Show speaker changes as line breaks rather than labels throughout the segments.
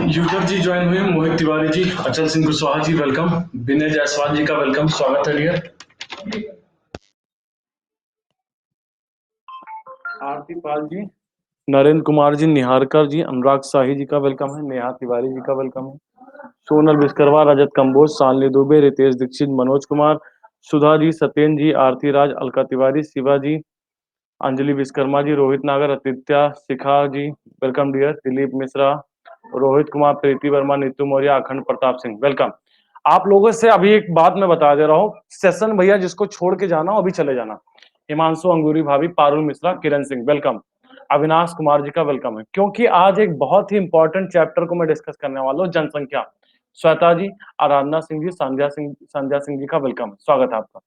User जी join हुए, मोहित तिवारी जी, अचल Singh Kushwaha ji welcome, विनय जायसवाल जी का वेलकम, स्वागत है डियर। आरती पाल जी, नरेंद्र कुमार जी, निहारकर जी, अनुराग शाही जी का वेलकम है, नेहा तिवारी जी का वेलकम है, सोनल विश्वकर्मा, रजत कंबोज, शालिनी दुबे, रितेश दीक्षित, मनोज कुमार, सुधा जी, सत्येंद्र जी, आरती राज, अलका तिवारी, शिवा जी, अंजलि विश्वकर्मा जी, रोहित नागर, आदित्य शिखा जी वेलकम डियर, दिलीप मिश्रा, रोहित कुमार, प्रीति वर्मा, नीतू मौर्य, अखंड प्रताप सिंह वेलकम। आप लोगों से अभी एक बात मैं बता दे रहा हूँ, सेशन भैया जिसको छोड़ के जाना अभी चले जाना। हिमांशु अंगूरी भाभी, पारुल मिश्रा, किरण सिंह वेलकम, अविनाश कुमार जी का वेलकम है, क्योंकि आज एक बहुत ही इंपॉर्टेंट चैप्टर को मैं डिस्कस करने वाला हूँ, जनसंख्या। श्वेता जी, आराधना सिंह जी, संध्या सिंह जी का वेलकम है, स्वागत है आपका।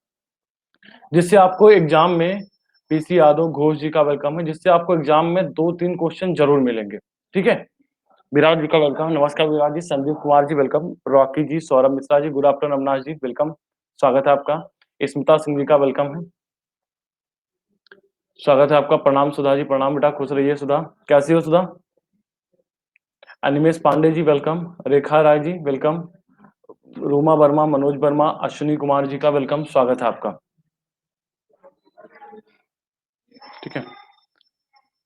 जिससे आपको एग्जाम में पीसी यादव, घोष जी का वेलकम है, जिससे आपको एग्जाम में 2-3 क्वेश्चन जरूर मिलेंगे। ठीक है, विराट जी का वेलकम, नमस्कार विराट जी, संदीप कुमार जी वेलकम, रॉकी जी, सौरभ मिश्रा जी, गुड आफ्टरनून अविनाश जी वेलकम, स्वागत है आपका। स्मिता सिंह जी का वेलकम है, स्वागत है आपका। प्रणाम सुधा जी, प्रणाम बेटा, खुश रहिए सुधा, कैसी हो सुधा। अनिमेश पांडे जी वेलकम, रेखा राय जी वेलकम, रूमा वर्मा, मनोज वर्मा, अश्विनी कुमार जी का वेलकम, स्वागत है आपका। ठीक है,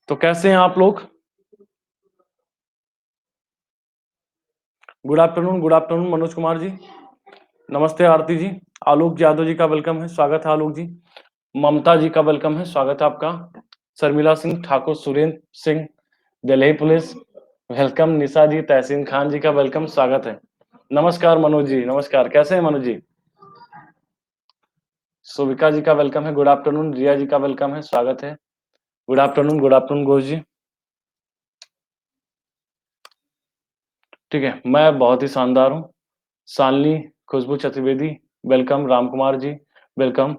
तो कैसे हैं आप लोग। गुड आफ्टरनून मनोज कुमार जी, नमस्ते आरती जी, आलोक यादव जी का वेलकम है, स्वागत है आलोक जी, ममता जी का वेलकम है, स्वागत है आपका। शर्मिला सिंह ठाकुर, सुरेंद्र सिंह, दिल्ली पुलिस वेलकम, निशा जी, तहसीन खान जी का वेलकम, स्वागत है। नमस्कार मनोज जी, नमस्कार, कैसे हैं मनोज जी। सुविका जी का वेलकम है, गुड आफ्टरनून। रिया जी का वेलकम है, स्वागत है। गुड आफ्टरनून घोष जी। ठीक है, मैं बहुत ही शानदार हूँ। शालिनी खुशबू चतुर्वेदी वेलकम, राम कुमार जी वेलकम।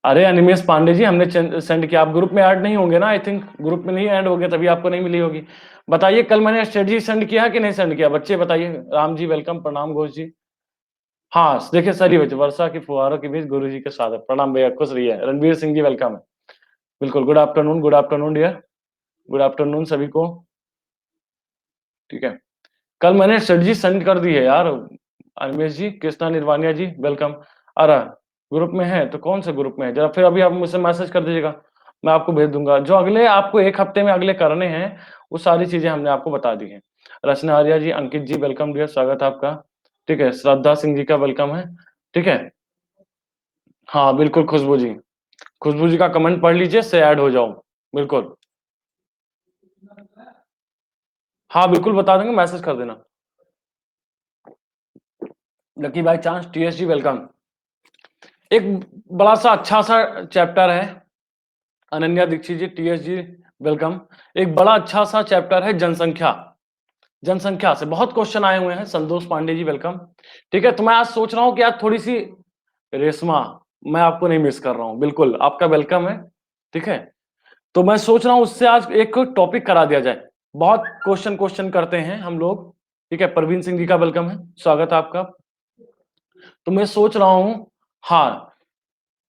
अरे अनिमेश पांडे जी, हमने सेंड किया, आप ग्रुप में ऐड नहीं होंगे ना, आई थिंक ग्रुप में नहीं ऐड हो गए, तभी आपको नहीं मिली होगी। बताइए कल मैंने स्ट्रेटजी सेंड किया कि नहीं सेंड किया, बच्चे बताइए। राम जी वेलकम, प्रणाम घोष जी। हाँ देखिए, सरी बच्चे, वर्षा की फुहारों के बीच गुरु जी के साथ, प्रणाम भैया, खुश रहिए। रणवीर सिंह जी वेलकम है, बिल्कुल, good afternoon dear, good afternoon सभी को। ठीक है, कल मैंने स्ट्रेटजी सेंड कर दी है यार। अनिमेश जी, कृष्णा निर्वानिया जी वेलकम। अरे ग्रुप में है तो कौन से ग्रुप में है, जरा फिर अभी आप मुझसे मैसेज कर दीजिएगा, मैं आपको भेज दूंगा। जो अगले आपको एक हफ्ते में अगले करने हैं, वो सारी चीजें हमने आपको बता दी है। रचना आर्या जी, अंकित जी वेलकम डियर, स्वागत है आपका। ठीक है, श्रद्धा सिंह जी का वेलकम है। ठीक है, हाँ बिल्कुल, खुशबू जी का कमेंट पढ़ लीजिए, से ऐड हो जाओ, बिल्कुल। हाँ बिल्कुल बता देंगे, मैसेज कर देना। Lucky by chance, TSG welcome. एक बड़ा सा अच्छा सा चैप्टर है, अनन्या दीक्षित जी, टीएसजी वेलकम। एक बड़ा अच्छा सा चैप्टर है जनसंख्या। जनसंख्या से बहुत क्वेश्चन आए हुए हैं, संतोष पांडे जी वेलकम। ठीक है, तो मैं आज सोच रहा हूँ कि आज थोड़ी सी, रेशमा, मैं आपको नहीं मिस कर रहा हूँ, बिल्कुल आपका वेलकम है। ठीक है, तो मैं सोच रहा हूँ उससे आज एक टॉपिक करा दिया जाए, बहुत क्वेश्चन करते हैं हम लोग। ठीक है, प्रवीण सिंह जी का वेलकम है, स्वागत है आपका। तो मैं सोच रहा हूँ, हाँ,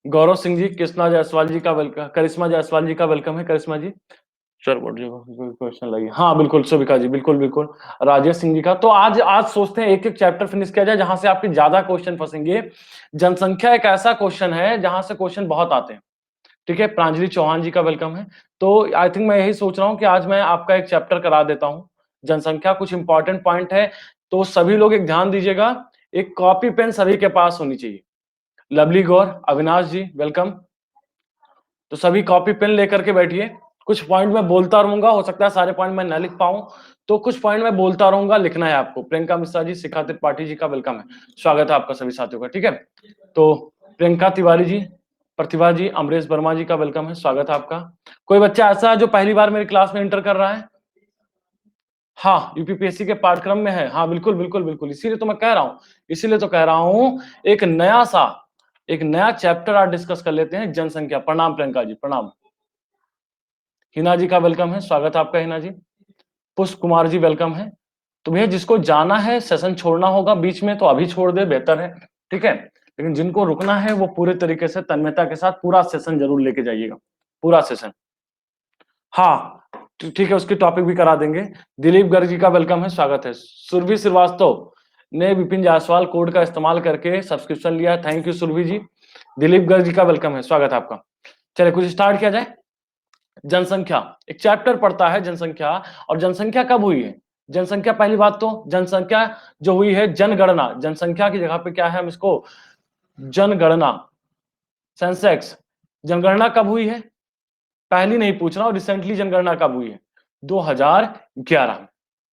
गौरव सिंह जी, कृष्णा जायसवाल जी का वेलकम, करिश्मा जायसवाल जी का वेलकम है, करिश्मा जी। सर क्वेश्चन लगी, हाँ बिल्कुल, सुविका जी बिल्कुल। राजेश सिंह जी का, तो आज आज सोचते हैं एक एक चैप्टर फिनिश किया जाए जहां से आपके ज्यादा क्वेश्चन फंसेंगे। जनसंख्या एक ऐसा क्वेश्चन है जहां से क्वेश्चन बहुत आते हैं। ठीक है, प्रांजलि चौहान जी का वेलकम है। तो आई थिंक मैं यही सोच रहा हूँ कि आज मैं आपका एक चैप्टर करा देता हूँ, जनसंख्या, कुछ इंपॉर्टेंट पॉइंट है। तो सभी लोग एक ध्यान दीजिएगा, एक कॉपी पेन सभी के पास होनी चाहिए। लवली गौर, अविनाश जी वेलकम। तो सभी कॉपी पेन लेकर के बैठिए, कुछ पॉइंट मैं बोलता रहूंगा, हो सकता है सारे पॉइंट मैं न लिख पाऊं, तो कुछ पॉइंट मैं बोलता रहूंगा, लिखना है आपको। प्रियंका मिश्रा जी, शिखा त्रिपाठी जी का वेलकम है, स्वागत है आपका सभी साथियों का। ठीक है, तो प्रियंका तिवारी जी, प्रतिभा जी, अमरेश वर्मा जी का वेलकम है, स्वागत है आपका। कोई बच्चा ऐसा है जो पहली बार मेरी क्लास में इंटर कर रहा है। हाँ, यूपीपीएससी के पाठ्यक्रम में है, हाँ बिल्कुल, इसीलिए तो मैं कह रहा हूँ, इसीलिए तो कह रहा हूँ, एक नया चैप्टर आज डिस्कस कर लेते हैं, जनसंख्या। प्रणाम प्रियंका जी, प्रणाम। हिना जी का वेलकम है, स्वागत है आपका हिना जी। पुष्प कुमार जी वेलकम है। तो भैया जिसको जाना है, सेशन छोड़ना होगा बीच में, तो अभी छोड़ दे, बेहतर है। ठीक है, लेकिन जिनको रुकना है वो पूरे तरीके से तन्मयता के साथ पूरा सेशन जरूर लेके जाइएगा, पूरा सेशन। हाँ, ठीक है, उसकी टॉपिक भी करा देंगे। दिलीप गर्ग जी का वेलकम है, स्वागत है। सुरभि श्रीवास्तव ने विपिन जायसवाल कोड का इस्तेमाल करके सब्सक्रिप्शन लिया। थैंक यू सुरभि जी। दिलीप गर्ग जी का वेलकम है, स्वागत है आपका। चलिए कुछ स्टार्ट किया जाए। जनसंख्या, एक चैप्टर पढ़ता है जनसंख्या। और जनसंख्या कब हुई है? जनसंख्या, पहली बात तो जनसंख्या जो हुई है, जनगणना, जनसंख्या की जगह पे क्या है, हम इसको जनगणना, सेंसेक्स, जनगणना कब हुई है? पहली नहीं पूछ रहा हूं, रिसेंटली जनगणना कब हुई है? 2011।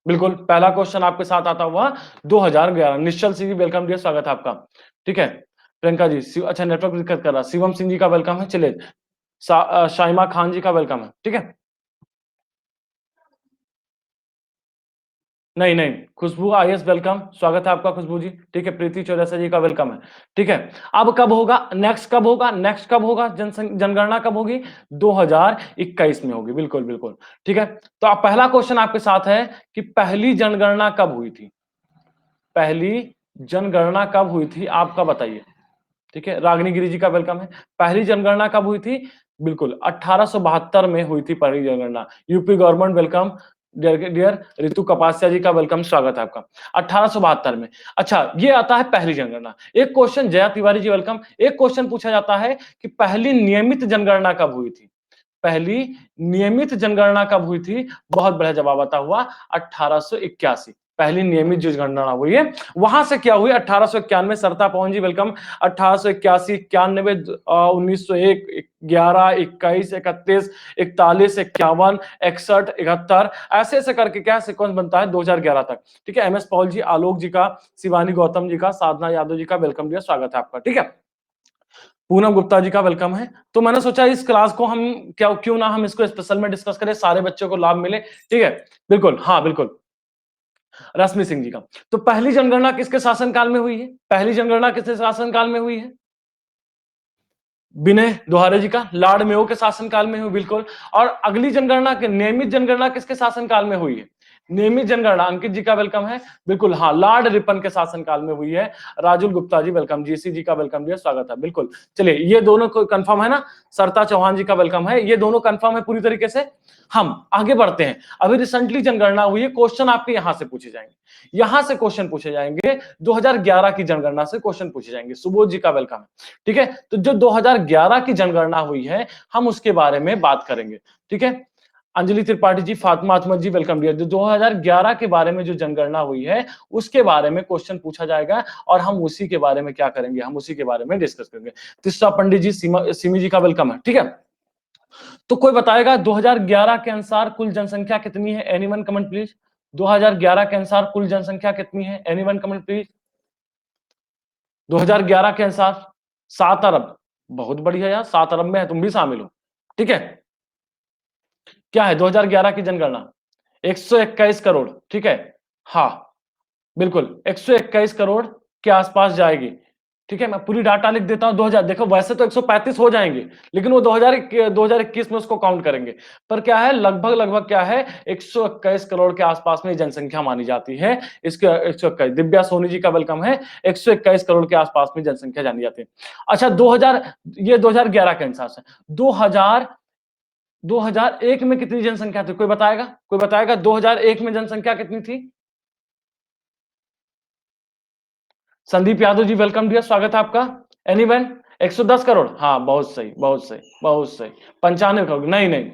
बिल्कुल, पहला क्वेश्चन आपके साथ आता हुआ 2011। निश्चल सिंह जी वेलकम डियर, स्वागत है आपका। ठीक है, प्रियंका जी अच्छा नेटवर्क दिक्कत कर रहा। शिवम सिंह जी का वेलकम है। चलिए, शाइमा खान जी का वेलकम है। ठीक है, नहीं नहीं, खुशबू आईएस वेलकम, स्वागत है आपका खुशबू जी। ठीक है, प्रीति चौरसिया जी का वेलकम है। ठीक है, अब कब होगा नेक्स्ट, कब होगा नेक्स्ट, कब होगा जनगणना कब होगी? 2021 में होगी, बिल्कुल बिल्कुल। ठीक है, तो अब पहला क्वेश्चन आपके साथ है कि पहली जनगणना कब हुई थी? पहली जनगणना कब हुई थी, आपका बताइए। ठीक है, रागिनी गिरी जी का वेलकम है। पहली जनगणना कब हुई थी? बिल्कुल 1872 में हुई थी पहली जनगणना। UP government welcome dear dear. Ritu Kapasiya ji का वेलकम, स्वागत है आपका। 1872 में। अच्छा, ये आता है पहली जनगणना। एक क्वेश्चन, जया तिवारी जी वेलकम। एक क्वेश्चन पूछा जाता है कि पहली नियमित जनगणना कब हुई थी? पहली नियमित जनगणना कब हुई थी? बहुत बढ़िया जवाब आता हुआ 1881। पहली नियमित जो जनगणना हुई है, वहां से क्या हुई 1891। सरता पवन जी वेलकम। 1881, 91, 1901, 11, 21, 31, 41, 51, 61, 71, ऐसे ऐसे करके क्या सिक्वेंस बनता है 2011 तक। ठीक है, एमएस पॉल जी, आलोक जी का, शिवानी गौतम जी का, साधना यादव जी का वेलकम दिया, स्वागत है आपका। ठीक है, पूनम गुप्ता जी का वेलकम है। तो मैंने सोचा इस क्लास को हम क्या, क्यों ना हम इसको स्पेशल में डिस्कस करें, सारे बच्चों को लाभ मिले। ठीक है, बिल्कुल, हाँ बिल्कुल। रश्मि सिंह जी का। तो पहली जनगणना किसके शासनकाल में हुई है? पहली जनगणना किसके शासनकाल में हुई है? विनय दोहारे जी का, लॉर्ड मेयो के शासनकाल में हुई, बिल्कुल। और अगली जनगणना, नियमित जनगणना किसके शासनकाल में हुई है? नियमित जनगणना अंकित जी का वेलकम है, बिल्कुल, हाँ, लॉर्ड रिपन के शासनकाल में हुई है। राजुल गुप्ता जी वेलकम, जीसी जी का वेलकम दिया, स्वागत है, बिल्कुल। चलिए, ये दोनों को कंफर्म है ना? सरता चौहान जी का वेलकम है, ये दोनों कंफर्म है पूरी तरीके से। हम आगे बढ़ते हैं। अभी रिसेंटली जनगणना हुई है, क्वेश्चन आपके यहां से पूछे जाएंगे, यहां से क्वेश्चन पूछे जाएंगे। 2011 की जनगणना से क्वेश्चन पूछे जाएंगे। सुबोध जी का वेलकम है। ठीक है, तो जो 2011 की जनगणना हुई है, हम उसके बारे में बात करेंगे। ठीक है, अंजलि त्रिपाठी जी, फातिमा अहमद जी वेलकम डियर। जो 2011 के बारे में जो जनगणना हुई है, उसके बारे में क्वेश्चन पूछा जाएगा और हम उसी के बारे में क्या करेंगे, हम उसी के बारे में डिस्कस करेंगे। तीसरा पंडित जी, सिमी जी का वेलकम है। ठीक है, तो कोई बताएगा 2011 के अनुसार कुल जनसंख्या कितनी है? Anyone comment please. 2011 के अनुसार कुल जनसंख्या कितनी है? Anyone comment please. 2011 के अनुसार 7 अरब। बहुत बढ़िया यार, 7 अरब में है, तुम भी शामिल हो। ठीक है, क्या है 2011 की जनगणना? 121 करोड़। ठीक है, हाँ बिल्कुल 121 करोड़ के आसपास जाएगी। ठीक है, मैं पूरी डाटा लिख देता हूं। 2000, देखो वैसे तो 135 हो जाएंगे, लेकिन वो 2021 में उसको काउंट करेंगे। पर क्या है, लगभग लगभग क्या है, 121 करोड़ के आसपास में जनसंख्या मानी जाती है। इसके 121, दिव्या सोनी जी का वेलकम है। 121 करोड़ के आसपास में जनसंख्या जानी जाती है। अच्छा, 2000, ये 2011 के अनुसार से। 2000 2001 में कितनी जनसंख्या थी? कोई बताएगा? कोई बताएगा 2001 में जनसंख्या कितनी थी? संदीप यादव जी वेलकम डियर, स्वागत है आपका। एनीवन? 110 करोड़, हाँ बहुत सही, बहुत सही, बहुत सही। 95 करोड़, नहीं नहीं,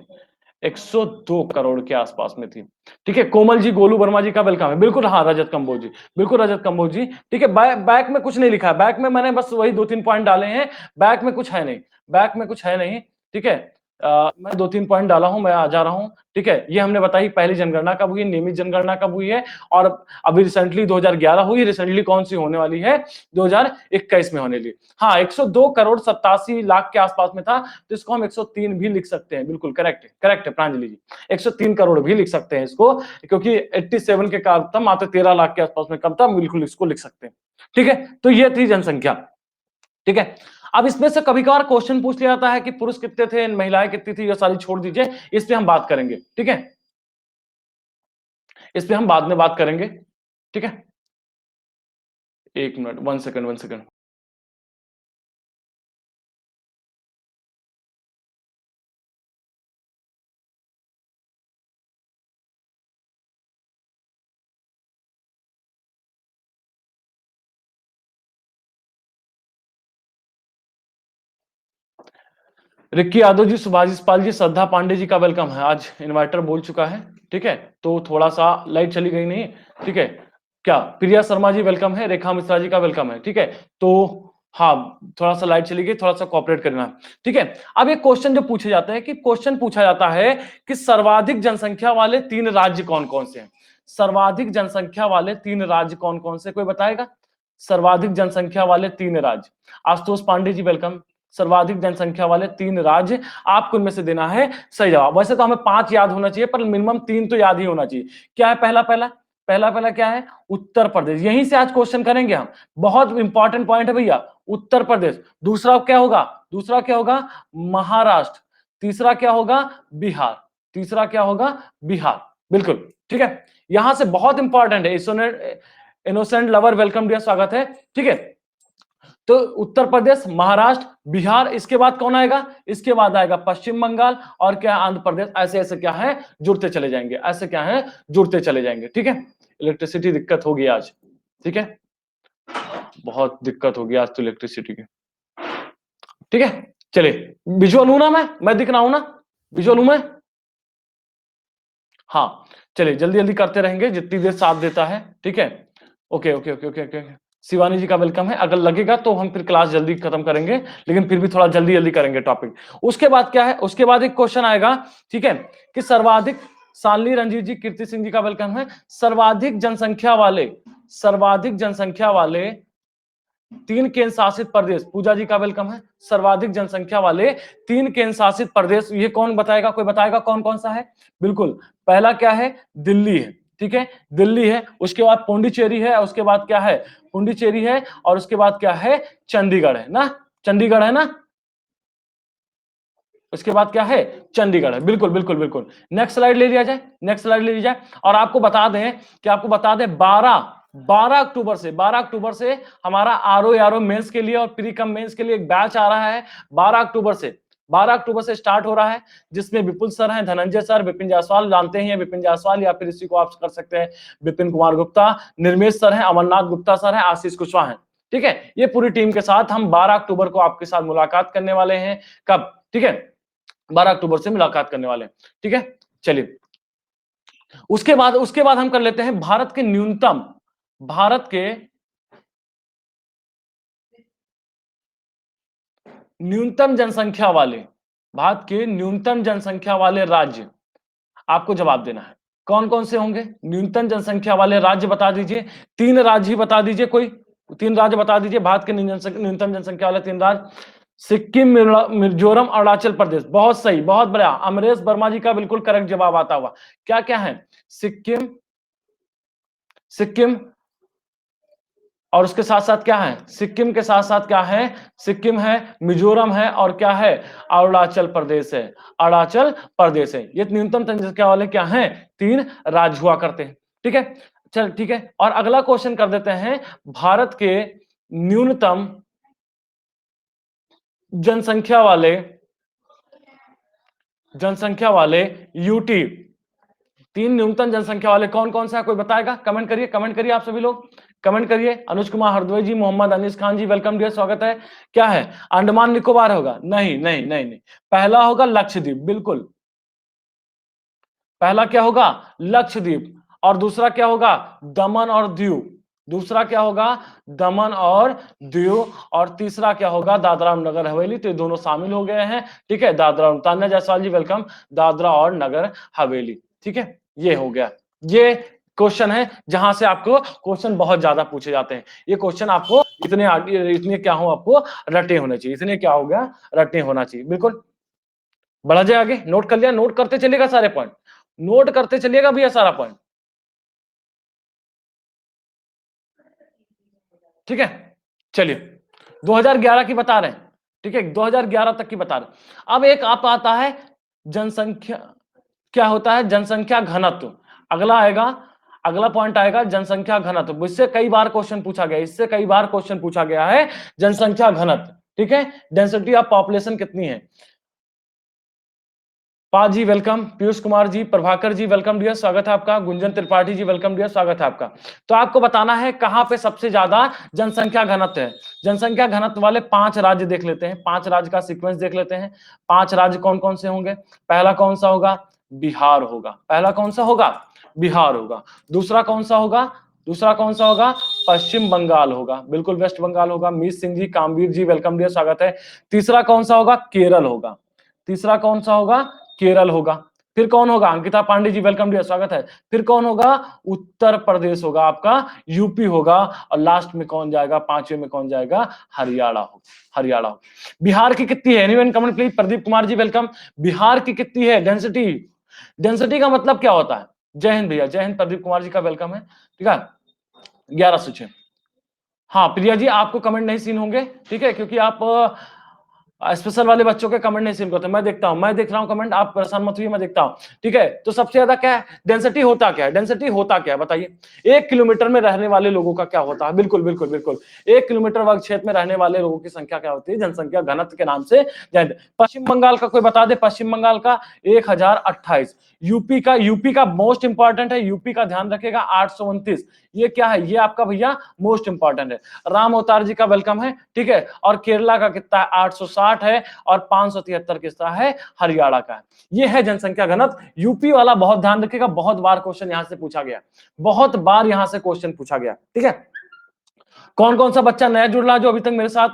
102 करोड़ के आसपास में थी। ठीक है, कोमल जी, गोलू वर्मा जी का वेलकम है, बिल्कुल, हाँ, रजत कंबोज जी, बिल्कुल रजत कंबोज जी। ठीक है, बैक में कुछ नहीं लिखा है, बैक में मैंने बस वही 2-3 पॉइंट डाले हैं। बैक में कुछ है नहीं, बैक में कुछ है नहीं। ठीक है, मैं 2-3 पॉइंट डाला हूं, मैं आ जा रहा हूं। ठीक है, ये हमने बताई पहली जनगणना कब हुई, नियमित जनगणना कब हुई है, और अभी रिसेंटली 2011 हुई। रिसेंटली कौन सी होने वाली है? 2021 में होने वाली। हाँ, 102 करोड़ 87 लाख के आसपास में था, तो इसको हम 103 भी लिख सकते हैं। बिल्कुल करेक्ट है, करेक्ट है प्रांजलि जी। 103 करोड़ भी लिख सकते हैं इसको, क्योंकि 87 के कार था, मात्र 13 लाख के आसपास में कम था, बिल्कुल इसको लिख सकते हैं। ठीक है, तो ये थी जनसंख्या। ठीक है, अब इसमें से कभी कभार क्वेश्चन पूछ लिया जाता है कि पुरुष कितने थे, महिलाएं कितनी थी, ये सारी छोड़ दीजिए, इस पे हम बात करेंगे। ठीक है, इस पे हम बाद में बात करेंगे। ठीक है, एक minute, 1 second, 1 second. Ricky Yadav ji, Subhashis Pal ji, Shraddha Pandey ji का वेलकम है। आज इन्वाइटर बोल चुका है, ठीक है, तो थोड़ा सा लाइट चली गई नहीं, ठीक है। क्या प्रिया शर्मा जी वेलकम है, रेखा मिश्रा जी का वेलकम है, ठीक है। तो हाँ, थोड़ा सा लाइट चली गई, थोड़ा सा कोऑपरेट करना, ठीक है। अब एक क्वेश्चन जो पूछे जाते हैं कि क्वेश्चन पूछा जाता है कि सर्वाधिक जनसंख्या वाले 3 राज्य कौन कौन से हैं। सर्वाधिक जनसंख्या वाले 3 राज्य कौन कौन से, कोई बताएगा? सर्वाधिक जनसंख्या वाले 3 राज्य। आशुतोष पांडे जी वेलकम। सर्वाधिक जनसंख्या वाले 3 राज्य, आपको इनमें से देना है सही जवाब। वैसे तो हमें 5 याद होना चाहिए, पर मिनिमम 3 तो याद ही होना चाहिए। क्या है पहला पहला? पहला पहला क्या है? उत्तर प्रदेश। यहीं से आज क्वेश्चन करेंगे हम, बहुत इंपॉर्टेंट पॉइंट है भैया, उत्तर प्रदेश। दूसरा क्या होगा? दूसरा क्या होगा? महाराष्ट्र। तीसरा क्या होगा? बिहार। तीसरा क्या होगा? बिहार, बिल्कुल, ठीक है। यहां से बहुत इंपॉर्टेंट है, इनोसेंट लवर वेलकम डियर, स्वागत है, ठीक है। तो उत्तर प्रदेश, महाराष्ट्र, बिहार, इसके बाद कौन आएगा? इसके बाद आएगा पश्चिम बंगाल, और क्या आंध्र प्रदेश। ऐसे ऐसे क्या है, जुड़ते चले जाएंगे, ऐसे क्या है, जुड़ते चले जाएंगे, ठीक है। इलेक्ट्रिसिटी दिक्कत होगी आज, ठीक है, बहुत दिक्कत होगी आज तो इलेक्ट्रिसिटी की, ठीक है। चलिए, विजुअल हूं ना मैं दिख रहा हूं ना, विजुअल हूं मैं? हाँ, चलिए जल्दी जल्दी करते रहेंगे जितनी देर साथ देता है, ठीक है। Okay okay okay okay okay. Shivani ji का वेलकम है। अगर लगेगा तो हम फिर क्लास जल्दी खत्म करेंगे, लेकिन फिर भी थोड़ा जल्दी जल्दी करेंगे टॉपिक। उसके बाद क्या है? उसके बाद एक क्वेश्चन आएगा, ठीक है, कि सर्वाधिक, शालिनी रंजीत जी, कीर्ति सिंह जी का वेलकम है। सर्वाधिक जनसंख्या वाले 3 केंद्र शासित प्रदेश, पूजा जी का वेलकम है। सर्वाधिक जनसंख्या वाले 3 केंद्र शासित प्रदेश, ये कौन बताएगा? कोई बताएगा कौन कौन सा है? बिल्कुल, पहला क्या है? दिल्ली है, ठीक है, दिल्ली है। उसके बाद पौंडीचेरी है, उसके बाद क्या है? पुंडीचेरी है, और उसके बाद क्या है? चंडीगढ़ है ना, चंडीगढ़ है ना, उसके बाद क्या है? चंडीगढ़ है, बिल्कुल बिल्कुल बिल्कुल। नेक्स्ट स्लाइड ले लिया जाए, नेक्स्ट स्लाइड ले लिया जाए। और आपको बता दें कि आपको बता दें 12 अक्टूबर से हमारा आरओ मेंस के लिए और प्री कम मेंस के लिए एक बैच आ रहा है। 12 अक्टूबर से स्टार्ट हो रहा है, जिसमें विपुल सर हैं, धनंजय सर, विपिन जायसवाल, जानते हैं विपिन जायसवाल, या फिर इसी को आप कर सकते हैं विपिन कुमार गुप्ता, निर्मेश सर हैं, अमरनाथ गुप्ता सर हैं, आशीष कुशवाहा हैं, ठीक है। ये पूरी टीम के साथ हम 12 अक्टूबर को आपके साथ मुलाकात करने वाले हैं। कब? ठीक है, 12 अक्टूबर से मुलाकात करने वाले हैं, ठीक है। चलिए, उसके बाद हम कर लेते हैं भारत के न्यूनतम जनसंख्या वाले, भारत के न्यूनतम जनसंख्या वाले राज्य, आपको जवाब देना है। कौन कौन से होंगे न्यूनतम जनसंख्या वाले राज्य? बता दीजिए, 3 राज्य ही बता दीजिए, कोई 3 राज्य बता दीजिए भारत के न्यूनतम जनसंख्या वाले 3 राज्य। सिक्किम, मिजोरम, अरुणाचल प्रदेश। बहुत सही, बहुत बढ़िया, अमरेश वर्मा जी का बिल्कुल करेक्ट जवाब आता हुआ। क्या क्या है? सिक्किम, सिक्किम, और उसके साथ साथ क्या है? सिक्किम के साथ साथ क्या है? सिक्किम है, मिजोरम है, और क्या है? अरुणाचल प्रदेश है, अरुणाचल प्रदेश है। ये न्यूनतम जनसंख्या वाले क्या हैं? 3 राज्य हुआ करते हैं, ठीक है। चल ठीक है, और अगला क्वेश्चन कर देते हैं, भारत के न्यूनतम जनसंख्या वाले यूटी, 3 न्यूनतम जनसंख्या वाले कौन कौन सा है? कोई बताएगा? कमेंट करिए, कमेंट करिए, आप सभी लोग कमेंट करिए। अनुज कुमार हरदोई जी, मोहम्मद अनीस खान जी, वेलकम डियर, स्वागत है। क्या है? अंडमान निकोबार होगा? नहीं नहीं नहीं नहीं, पहला होगा लक्षद्वीप, बिल्कुल। पहला क्या होगा? लक्षद्वीप। और दूसरा क्या होगा? दमन और दीव। दूसरा क्या होगा? दमन और दीव। और तीसरा क्या होगा? दादरा और नगर हवेली। तो ये दोनों शामिल हो गए हैं, ठीक है। दादरा, तान्या जायसवाल जी वेलकम, दादरा और नगर हवेली, ठीक है। ये हो गया, ये क्वेश्चन है जहां से आपको क्वेश्चन बहुत ज्यादा पूछे जाते हैं। ये क्वेश्चन आपको इतने क्या हो, आपको रटे होने चाहिए, इतने क्या हो गया, रटे होना चाहिए, बिल्कुल। बढ़ा जाए आगे, नोट कर लिया? नोट करते चलेगा सारे पॉइंट, नोट करते चलिएगा भैया सारा पॉइंट, ठीक है। चलिए, 2011 की बता रहे हैं, ठीक है, 2011 तक की बता रहे हैं। अब एक आप आता है जनसंख्या, क्या होता है? जनसंख्या घनत्व। अगला आएगा, अगला पॉइंट आएगा जनसंख्या घनत्व। इससे कई बार क्वेश्चन पूछा गया, इससे कई बार क्वेश्चन पूछा गया है, जनसंख्या घनत्व, ठीक है। डेंसिटी ऑफ पॉपुलेशन कितनी है? पा जी welcome, Piyush Kumar ji, Prabhakar ji welcome dear, स्वागत है आपका। गुंजन त्रिपाठी जी वेलकम डियर, स्वागत है आपका। तो आपको बताना है कहां पे सबसे ज्यादा जनसंख्या घनत्व है। जनसंख्या घनत्व वाले 5 राज्य देख लेते हैं, 5 राज्य का सीक्वेंस देख लेते हैं। 5 राज्य कौन कौन से होंगे? पहला कौन सा होगा? बिहार होगा। पहला कौन सा होगा? बिहार होगा। दूसरा कौन सा होगा? दूसरा कौन सा होगा? पश्चिम बंगाल होगा, बिल्कुल वेस्ट बंगाल होगा। मीत सिंह जी, कामवीर जी वेलकम डियर, स्वागत है। तीसरा कौन सा होगा? केरल होगा। तीसरा कौन सा होगा? केरल होगा। फिर कौन होगा? अंकिता पांडे जी वेलकम डियर, स्वागत है। फिर कौन होगा? उत्तर प्रदेश होगा आपका, यूपी होगा। और लास्ट में कौन जाएगा? पांचवे में कौन जाएगा? हरियाणा होगा। हरियाणा होगा। बिहार की कितनी है? Anyone comment please. Pradeep Kumar ji welcome. Bihar की कितनी है डेंसिटी? डेंसिटी का मतलब क्या होता है? जय हिंद भैया, जय हिंद। प्रदीप कुमार जी का वेलकम है, ठीक है। 1106। हाँ प्रिया जी, आपको कमेंट नहीं सीन होंगे, ठीक है, क्योंकि आप स्पेशल वाले बच्चों के कमेंट नहीं सीन करते। मैं देखता हूं, मैं देख रहा हूं कमेंट, आप परेशान मत होइए, मैं देखता हूं, ठीक है। तो सबसे ज्यादा क्या है? डेंसिटी होता क्या है? डेंसिटी होता क्या है बताइए? 1 किलोमीटर में रहने वाले लोगों का क्या होता है? बिल्कुल बिल्कुल बिल्कुल, 1 किलोमीटर वर्ग क्षेत्र में रहने वाले लोगों की संख्या क्या होती है? जनसंख्या घनत्व के नाम से जानते। पश्चिम बंगाल का कोई बता दे? पश्चिम बंगाल का 1028। यूपी का मोस्ट इंपॉर्टेंट है, यूपी का ध्यान रखेगा 829। ये क्या है? ये आपका भैया मोस्ट इंपॉर्टेंट है। राम अवतार जी का वेलकम है, ठीक है। और केरला का कितना है? 860 है। और 573 किसका है? हरियाणा का है। ये है जनसंख्या घनत्व। यूपी वाला बहुत ध्यान रखेगा, बहुत बार क्वेश्चन यहां से पूछा गया, बहुत बार यहां से क्वेश्चन पूछा गया, ठीक है। कौन कौन सा बच्चा नया जुड़ रहा है जो अभी तक मेरे साथ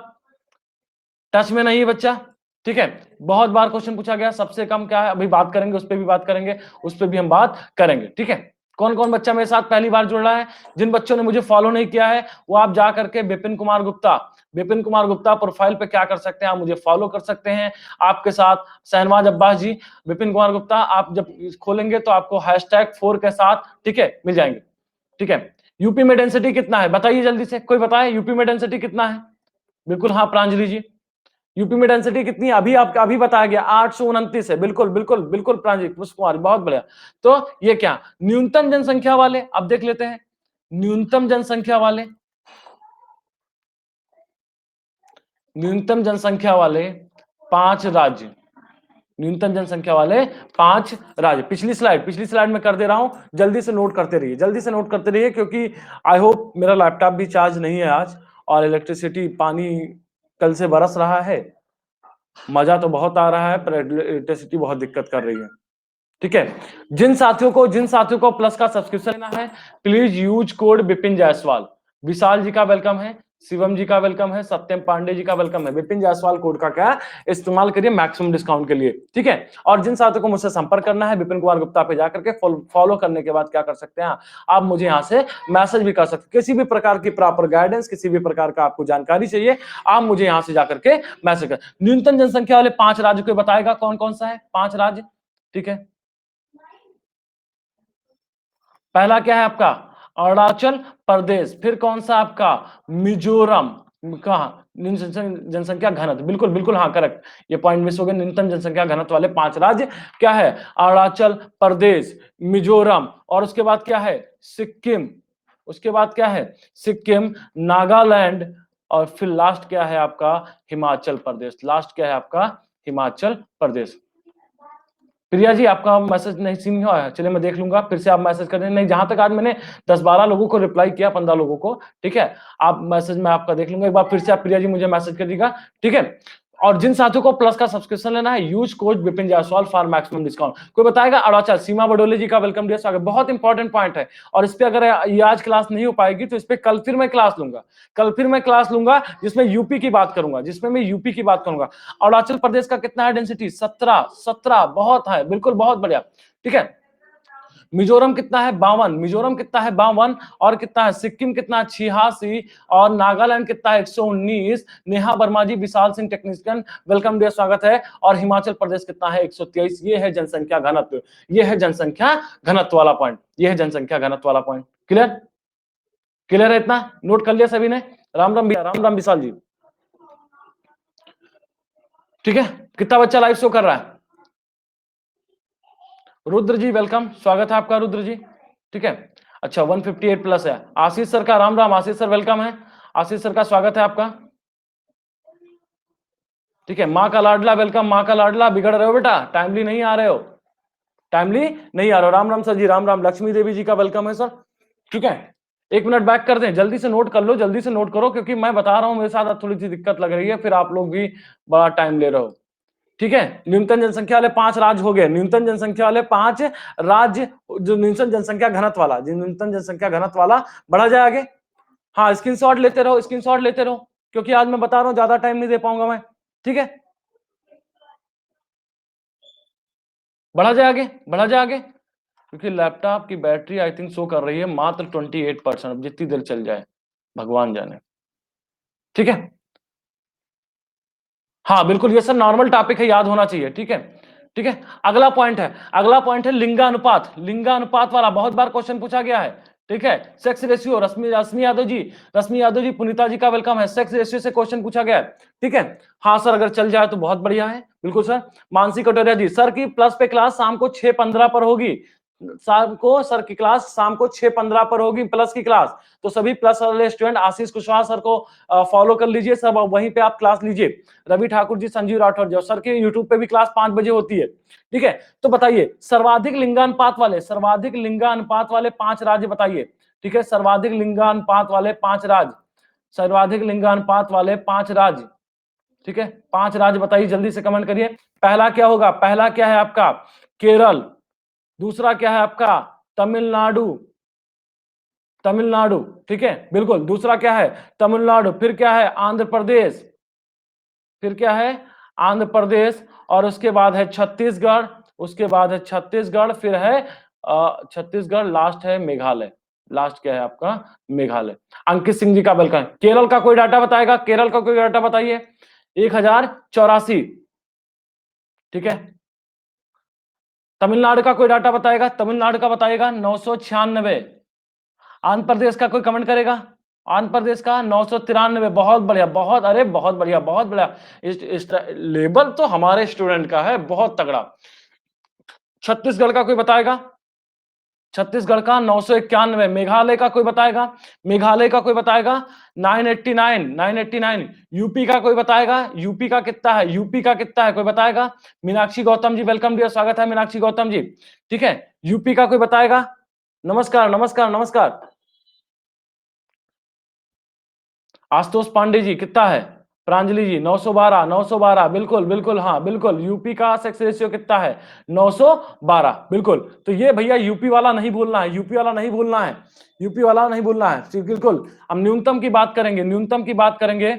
टच में नहीं है बच्चा? ठीक है, बहुत बार क्वेश्चन पूछा गया। सबसे कम क्या है? अभी बात करेंगे, उस पर भी बात करेंगे, उस पर भी हम बात करेंगे, ठीक है। कौन कौन बच्चा मेरे साथ पहली बार जुड़ रहा है? जिन बच्चों ने मुझे फॉलो नहीं किया है वो आप जा करके विपिन कुमार गुप्ता, विपिन कुमार गुप्ता प्रोफाइल पे क्या कर सकते हैं? आप मुझे फॉलो कर सकते हैं। आपके साथ शहनवाज अब्बास जी, विपिन कुमार गुप्ता, आप जब खोलेंगे तो आपको #4 के साथ, ठीक है, मिल जाएंगे, ठीक है। यूपी में डेंसिटी कितना है बताइए जल्दी से, कोई बताए यूपी में डेंसिटी कितना है? बिल्कुल हाँ प्रांजलि जी, यूपी में डेंसिटी कितनी है? अभी आपका अभी बताया गया 829 है। बिल्कुल बिल्कुल बिल्कुल प्रांजलि, पुष्प कुमार, बहुत बढ़िया। तो ये क्या न्यूनतम जनसंख्या वाले, अब देख लेते हैं न्यूनतम जनसंख्या वाले, न्यूनतम जनसंख्या वाले 5 राज्य, न्यूनतम जनसंख्या वाले 5 राज्य। पिछली स्लाइड में कर दे रहा हूं, जल्दी से नोट करते रहिए, जल्दी से नोट करते रहिए, क्योंकि आई होप मेरा लैपटॉप भी चार्ज नहीं है आज, और इलेक्ट्रिसिटी पानी कल से बरस रहा है। मजा तो बहुत आ रहा है पर इलेक्ट्रिसिटी बहुत दिक्कत कर रही है, ठीक है। जिन साथियों को प्लस का सब्सक्रिप्शन लेना है, please use code Vipin Jaiswal. Vishal ji का वेलकम है, शिवम जी का वेलकम है, सत्यम पांडे जी का वेलकम है। विपिन जायसवाल कोड का क्या इस्तेमाल करिए मैक्सिमम डिस्काउंट के लिए, ठीक है। और जिन साथियों को मुझसे संपर्क करना है, विपिन कुमार गुप्ता पे जाकर के फॉलो करने के बाद क्या कर सकते हैं? आप मुझे यहाँ से मैसेज भी कर सकते हैं। किसी भी प्रकार की प्रॉपर गाइडेंस, किसी भी प्रकार का आपको जानकारी चाहिए, आप मुझे यहाँ से जाकर के मैसेज कर। न्यूनतम जनसंख्या वाले 5 राज्य को बताएगा कौन कौन सा है? 5 राज्य, ठीक है। पहला क्या है आपका? अरुणाचल प्रदेश। फिर कौन सा आपका? मिजोरम। कहा जनसंख्या घनत्व, बिल्कुल बिल्कुल हाँ करेक्ट, ये पॉइंट मिस हो गया। न्यूनतम जनसंख्या घनत्व वाले 5 राज्य क्या है? अरुणाचल प्रदेश, मिजोरम, और उसके बाद क्या है? सिक्किम। उसके बाद क्या है? सिक्किम, नागालैंड, और फिर लास्ट क्या है आपका? हिमाचल प्रदेश। लास्ट क्या है आपका? हिमाचल प्रदेश। प्रिया जी आपका मैसेज नहीं सीन हुआ है, चलिए मैं देख लूंगा, फिर से आप मैसेज कर दें। नहीं, जहां तक आज मैंने 10-12 लोगों को रिप्लाई किया, 15 लोगों को, ठीक है। आप मैसेज मैं आपका देख लूंगा, एक बार फिर से आप प्रिया जी मुझे मैसेज कर दीजिएगा, ठीक है। और जिन साथियों को प्लस का सब्सक्रिप्शन लेना है, use code Vipin Jaiswal for maximum discount. कोई बताएगा? अरुणाचल, सीमा बडोले जी का वेलकम डियर, स्वागत। बहुत इंपॉर्टेंट पॉइंट है, और इस पे अगर ये आज क्लास नहीं हो पाएगी तो इस पे कल फिर मैं क्लास लूंगा, कल फिर मैं क्लास लूंगा जिसमें यूपी की बात करूंगा, जिसमें मैं यूपी की बात करूंगा। अरुणाचल प्रदेश का कितना है डेंसिटी? 17 बहुत है, बिल्कुल बहुत बढ़िया, ठीक है। मिजोरम कितना है? 52। मिजोरम कितना है? 52। और कितना है? सिक्किम कितना है? 86। और नागालैंड कितना है? 119। नेहा वर्मा जी, Vishal Singh technician welcome dear, स्वागत है। और हिमाचल प्रदेश कितना है? 123। ये है जनसंख्या घनत्व, ये है जनसंख्या घनत्व वाला पॉइंट, ये है जनसंख्या घनत्व वाला पॉइंट। क्लियर? क्लियर है? इतना नोट कर लिया सभी ने? राम राम भैया, राम राम विशाल जी, ठीक है। कितना बच्चा लाइव शो कर रहा है? रुद्र जी वेलकम, स्वागत है आपका रुद्र जी, ठीक है। अच्छा 158 प्लस है। आशीष सर का राम राम, आशीष सर वेलकम है, आशीष सर का स्वागत है आपका। ठीक है, माँ का लाडला वेलकम, माँ का लाडला, बिगड़ रहे हो बेटा, टाइमली नहीं आ रहे हो, टाइमली नहीं आ रहे हो। राम राम सर जी, राम राम। लक्ष्मी देवी जी का वेलकम है सर। ठीक है, एक मिनट बैक कर दें, जल्दी से नोट कर लो, जल्दी से नोट करो, क्योंकि मैं बता रहा हूं मेरे साथ थोड़ी सी दिक्कत लग रही है, फिर आप लोग भी बड़ा टाइम ले रहे हो। ठीक है, न्यूनतम जनसंख्या वाले 5 राज्य हो गए, न्यूनतम जनसंख्या वाले 5 राज्य, जो न्यूनतम जनसंख्या घनत्व वाला, जो न्यूनतम जनसंख्या घनत्व वाला, बढ़ा जाए आगे। हाँ, स्क्रीनशॉट लेते रहो, स्क्रीनशॉट लेते रहो, क्योंकि आज मैं बता रहा हूं ज्यादा टाइम नहीं दे पाऊंगा मैं। ठीक है, बढ़ा जाए आगे, बढ़ा जाए आगे, क्योंकि लैपटॉप की बैटरी आई थिंक शो कर रही है मात्र 28%। अब जितनी देर चल जाए भगवान जाने। ठीक है, हाँ बिल्कुल, ये सब नॉर्मल टॉपिक है, याद होना चाहिए। ठीक है, ठीक है, अगला पॉइंट है, अगला पॉइंट है लिंगानुपात। लिंगानुपात वाला बहुत बार क्वेश्चन पूछा गया है। ठीक है, सेक्स रेशियो, रश्मि रश्मि यादव जी, रश्मि यादव जी, पुनीता जी का वेलकम है। सेक्स रेशियो से क्वेश्चन पूछा गया है। ठीक है, हाँ सर, अगर चल जाए तो बहुत बढ़िया है। बिल्कुल सर। मानसी कटोरिया जी, सर की प्लस पे क्लास शाम को 6:15 पर होगी। शाम को सर की क्लास शाम को 6:15 पर होगी, प्लस की क्लास। तो सभी प्लस वाले स्टूडेंट आशीष कुशवाहा सर को फॉलो कर लीजिए, सब वहीं पे आप क्लास लीजिए। रवि ठाकुर जी, संजीव राठौर जी, सर के यूट्यूब पे भी क्लास 5 बजे होती है। ठीक है, तो बताइए सर्वाधिक लिंगानुपात वाले, सर्वाधिक लिंगानुपात वाले 5 राज्य बताइए। ठीक है, सर्वाधिक लिंगानुपात वाले 5 राज्य, सर्वाधिक लिंगानुपात वाले 5 राज्य। ठीक है, 5 राज्य बताइए, जल्दी से कमेंट करिए। पहला क्या होगा, पहला क्या है आपका, केरल। दूसरा क्या है आपका, तमिलनाडु, तमिलनाडु। ठीक है, बिल्कुल, दूसरा क्या है, तमिलनाडु। फिर क्या है, आंध्र प्रदेश। फिर क्या है, आंध्र प्रदेश। और उसके बाद है छत्तीसगढ़, उसके बाद है छत्तीसगढ़, फिर है छत्तीसगढ़, लास्ट है मेघालय। लास्ट क्या है आपका, मेघालय। अंकित सिंह जी का वेलकम। केरल का कोई डाटा बताएगा, केरल का कोई डाटा बताइए। 1084। ठीक है, तमिलनाडु का कोई डाटा बताएगा, तमिलनाडु का बताएगा 996। आंध्र प्रदेश का कोई कमेंट करेगा, आंध्र प्रदेश का 993। बहुत बढ़िया, बहुत, अरे बहुत बढ़िया, बहुत बढ़िया। लेवल तो हमारे स्टूडेंट का है बहुत तगड़ा। छत्तीसगढ़ का कोई बताएगा, छत्तीसगढ़ का 991। मेघालय का कोई बताएगा, मेघालय का कोई बताएगा 989, 989। यूपी का कोई बताएगा, यूपी का कितना है, यूपी का कितना है, कोई बताएगा। मीनाक्षी गौतम जी वेलकम डियर, स्वागत है मीनाक्षी गौतम जी। ठीक है, यूपी का कोई बताएगा। नमस्कार नमस्कार नमस्कार। आशुतोष पांडे जी कितना है, प्रांजलि जी 912, 912, बिल्कुल बिल्कुल, हाँ बिल्कुल। यूपी का सेक्स रेशियो कितना है, 912, बिल्कुल। तो ये भैया यूपी वाला नहीं भूलना है, यूपी वाला नहीं भूलना है, यूपी वाला नहीं भूलना है, बिल्कुल। हम न्यूनतम की बात करेंगे, न्यूनतम की बात करेंगे।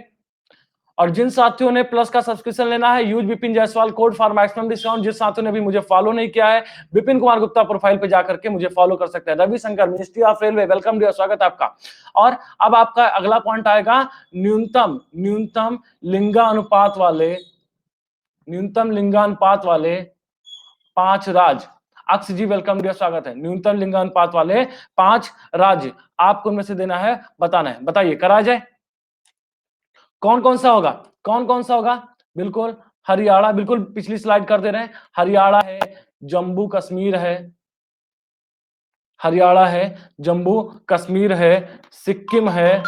और जिन साथियों ने प्लस का सब्सक्रिप्शन लेना है, use Vipin Jaiswal code for maximum discount. जिस साथियों ने भी मुझे फॉलो नहीं किया है, विपिन कुमार गुप्ता प्रोफाइल पे जाकर के मुझे फॉलो कर सकते हैं। Ravishankar, ministry of railway, welcome dear, स्वागत है आपका। और अब आपका अगला पॉइंट आएगा, न्यूनतम, न्यूनतम लिंगानुपात वाले, न्यूनतम लिंगानुपात वाले 5 राज्य। अक्ष जी वेलकम डियर, स्वागत है। न्यूनतम लिंगानुपात वाले 5 राज्य आपको उनमें से देना है, बताना है, बताइए, करा जाए। कौन कौन सा होगा, कौन कौन सा होगा, बिल्कुल हरियाणा, बिल्कुल पिछली स्लाइड कर दे रहे हैं। हरियाणा है, जम्मू कश्मीर है, हरियाणा है, जम्मू कश्मीर है, सिक्किम है,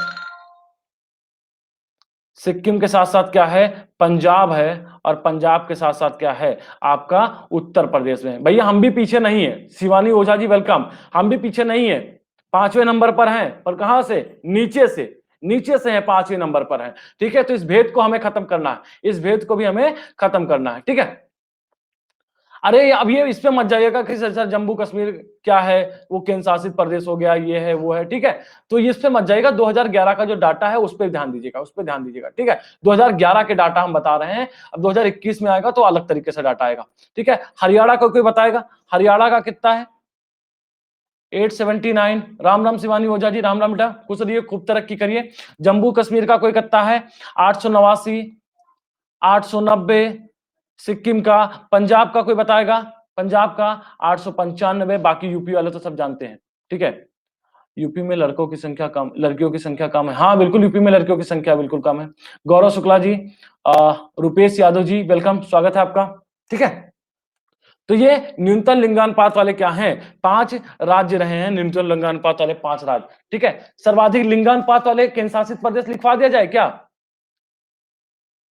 सिक्किम के साथ साथ क्या है, पंजाब है, और पंजाब के साथ साथ क्या है आपका, उत्तर प्रदेश में। भैया हम भी पीछे नहीं है, शिवानी ओझा जी वेलकम, हम भी पीछे नहीं है, 5वें नंबर पर हैं, पर कहां से, नीचे से, नीचे से है, 5वें नंबर पर है। ठीक है, तो इस भेद को हमें खत्म करना है, इस भेद को भी हमें खत्म करना है। ठीक है, अरे अब ये इस पे मत जाइएगा कि सर जम्मू कश्मीर क्या है, वो केंद्र शासित प्रदेश हो गया, ये है वो है। ठीक है, तो इस पे मत जाइएगा, 2011 का जो डाटा है उस पर ध्यान दीजिएगा, उस पर ध्यान दीजिएगा। ठीक है, 2011 के डाटा हम बता रहे हैं, अब 2021 में आएगा तो अलग तरीके से डाटा आएगा। ठीक है, हरियाणा को कोई बताएगा, हरियाणा का कितना है, 879। राम राम शिवानी ओझा जी, राम राम बेटा, खुश रहिए, खूब तरक्की करिए। जम्मू कश्मीर का कोई कितना है, 889, 890। सिक्किम का, पंजाब का कोई बताएगा, पंजाब का 895। बाकी यूपी वाले तो सब जानते हैं। ठीक है, यूपी में लड़कों की संख्या कम, लड़कियों की संख्या कम है, हाँ बिल्कुल, यूपी में लड़कियों की संख्या बिल्कुल कम है। गौरव शुक्ला जी, रुपेश यादव जी वेलकम, स्वागत है आपका। ठीक है, तो ये न्यूनतम लिंगानुपात वाले क्या हैं, 5 राज्य रहे हैं, न्यूनतम लिंगानुपात वाले 5 राज्य। ठीक है, सर्वाधिक लिंगानुपात वाले केंद्र शासित प्रदेश लिखवा दिया जाए क्या,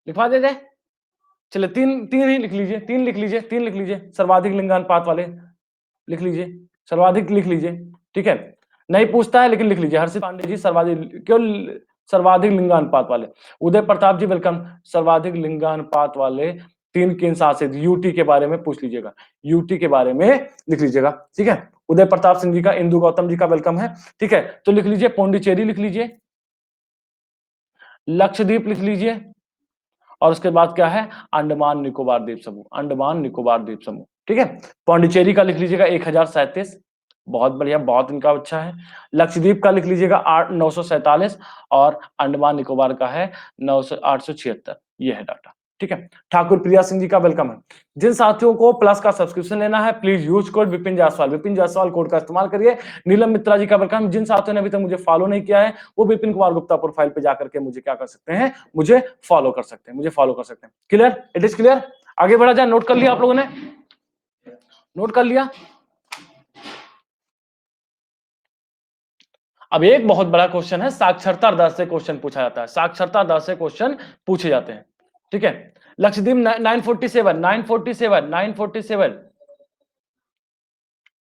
लिखवा दिया जाए। चलिए तीन तीन ही लिख लीजिए, तीन लिख लीजिए, तीन लिख लीजिए, सर्वाधिक लिंगानुपात वाले लिख लीजिए, सर्वाधिक लिख लीजिए, ठीक है। नहीं पूछता है लेकिन लिख लीजिए, हर्षित पांडे जी सर्वाधिक, क्यों सर्वाधिक लिंगानुपात वाले। उदय प्रताप जी वेलकम, सर्वाधिक लिंगानुपात वाले तीन केंद्र शासित यूटी के बारे में पूछ लीजिएगा, यूटी के बारे में लिख लीजिएगा, ठीक है। उदय प्रताप सिंह जी का, इंदु गौतम जी का वेलकम है, ठीक है। तो लिख लीजिए पौंडीचेरी लिख लीजिए, लक्षद्वीप लिख लीजिए, और उसके बाद क्या है, अंडमान निकोबार द्वीप समूह, अंडमान निकोबार द्वीप समूह, ठीक है। पौंडीचेरी का लिख लीजिएगा 1037, बहुत बढ़िया, बहुत इनका अच्छा है। लक्षद्वीप का लिख लीजिएगा 947, और अंडमान निकोबार का है 876, ये है डाटा, ठीक है। ठाकुर प्रिया सिंह जी का वेलकम है। जिन साथियों को प्लस का सब्सक्रिप्शन लेना है please use code Vipin Jaiswal, Vipin Jaiswal code का इस्तेमाल करिए। नीलम मित्रा जी का वेलकम। जिन साथियों ने अभी तक मुझे फॉलो नहीं किया है वो विपिन कुमार गुप्ता प्रोफाइल पे जाकर के मुझे क्या कर सकते हैं, मुझे फॉलो कर सकते हैं, मुझे फॉलो कर सकते हैं। Clear, it is clear. आगे बढ़ा जाए, नोट कर लिया आप लोगों ने, नोट कर लिया। अब एक बहुत बड़ा क्वेश्चन है, साक्षरता दर से क्वेश्चन पूछा जाता है, साक्षरता दर से क्वेश्चन पूछे जाते हैं, ठीक है। लक्षद्वीप 947, 947, 947,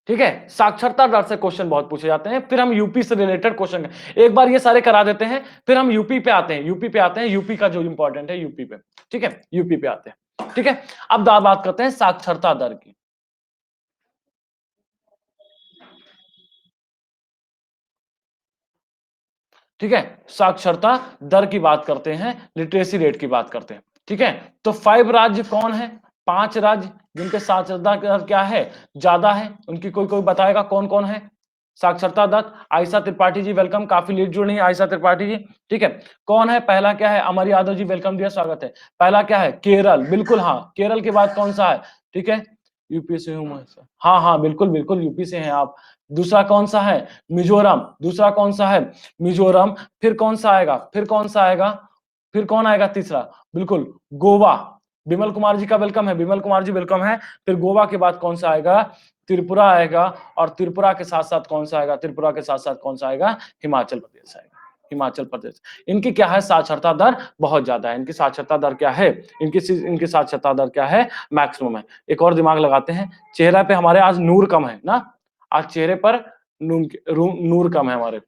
ठीक है। साक्षरता दर से क्वेश्चन बहुत पूछे जाते हैं। फिर हम यूपी से रिलेटेड क्वेश्चन, एक बार ये सारे करा देते हैं, फिर हम यूपी पे आते हैं, यूपी पे आते हैं, यूपी का जो इंपॉर्टेंट है यूपी पे, ठीक है, यूपी पे आते हैं, ठीक है। अब बात करते हैं साक्षरता दर की, ठीक है। साक्षरता दर की बात करते हैं, लिटरेसी रेट की बात करते हैं, ठीक है। तो 5 राज्य कौन है, 5 राज्य जिनके साक्षरता दर क्या है, ज्यादा है, उनकी कोई कोई बताएगा कौन कौन है। साक्षरता दर, आयशा त्रिपाठी जी वेलकम, काफी लेट जुड़ रही है आयशा त्रिपाठी जी, ठीक है। कौन है, पहला क्या है, अमर यादव जी वेलकम दिया, स्वागत है। पहला क्या है, केरल, बिल्कुल हाँ, केरल के बाद कौन सा है, ठीक है। यूपी से हूं मैं, हाँ हाँ बिल्कुल बिल्कुल यूपी से हैं आप। दूसरा कौन सा है, मिजोरम, दूसरा कौन सा है, मिजोरम। फिर कौन सा आएगा, फिर कौन सा आएगा, फिर कौन आएगा तीसरा, बिल्कुल गोवा, विमल कुमार जी का वेलकम है, विमल कुमार जी वेलकम है। फिर गोवा के बाद कौन सा आएगा, त्रिपुरा आएगा, और त्रिपुरा के साथ साथ कौन सा आएगा, त्रिपुरा के साथ साथ कौन सा आएगा, हिमाचल प्रदेश आएगा, हिमाचल प्रदेश। इनकी क्या है, साक्षरता दर बहुत ज्यादा है, इनकी साक्षरता दर क्या है, इनकी साक्षरता दर क्या है, मैक्सिमम है। एक और दिमाग लगाते हैं, चेहरा पे हमारे आज नूर कम है ना, आज चेहरे पर नूर कम है हमारे,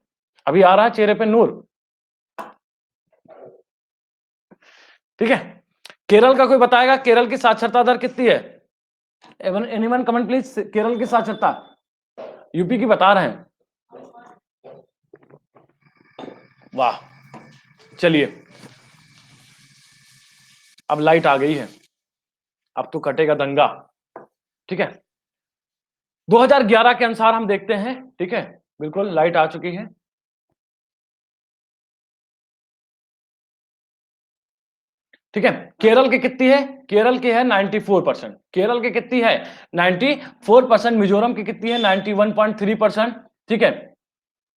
अभी आ रहा है चेहरे पे नूर, ठीक है। केरल का कोई बताएगा केरल की साक्षरता दर कितनी है, एनीवन कमेंट प्लीज, केरल की साक्षरता, यूपी की बता रहे हैं, वाह। चलिए अब लाइट आ गई है, अब तो कटेगा दंगा, ठीक है। 2011 के अनुसार हम देखते हैं, ठीक है, बिल्कुल लाइट आ चुकी है, ठीक है। केरल की कितनी है, केरल की है 94%, केरल की कितनी है 94%, मिजोरम की कितनी है 91.3%, ठीक है,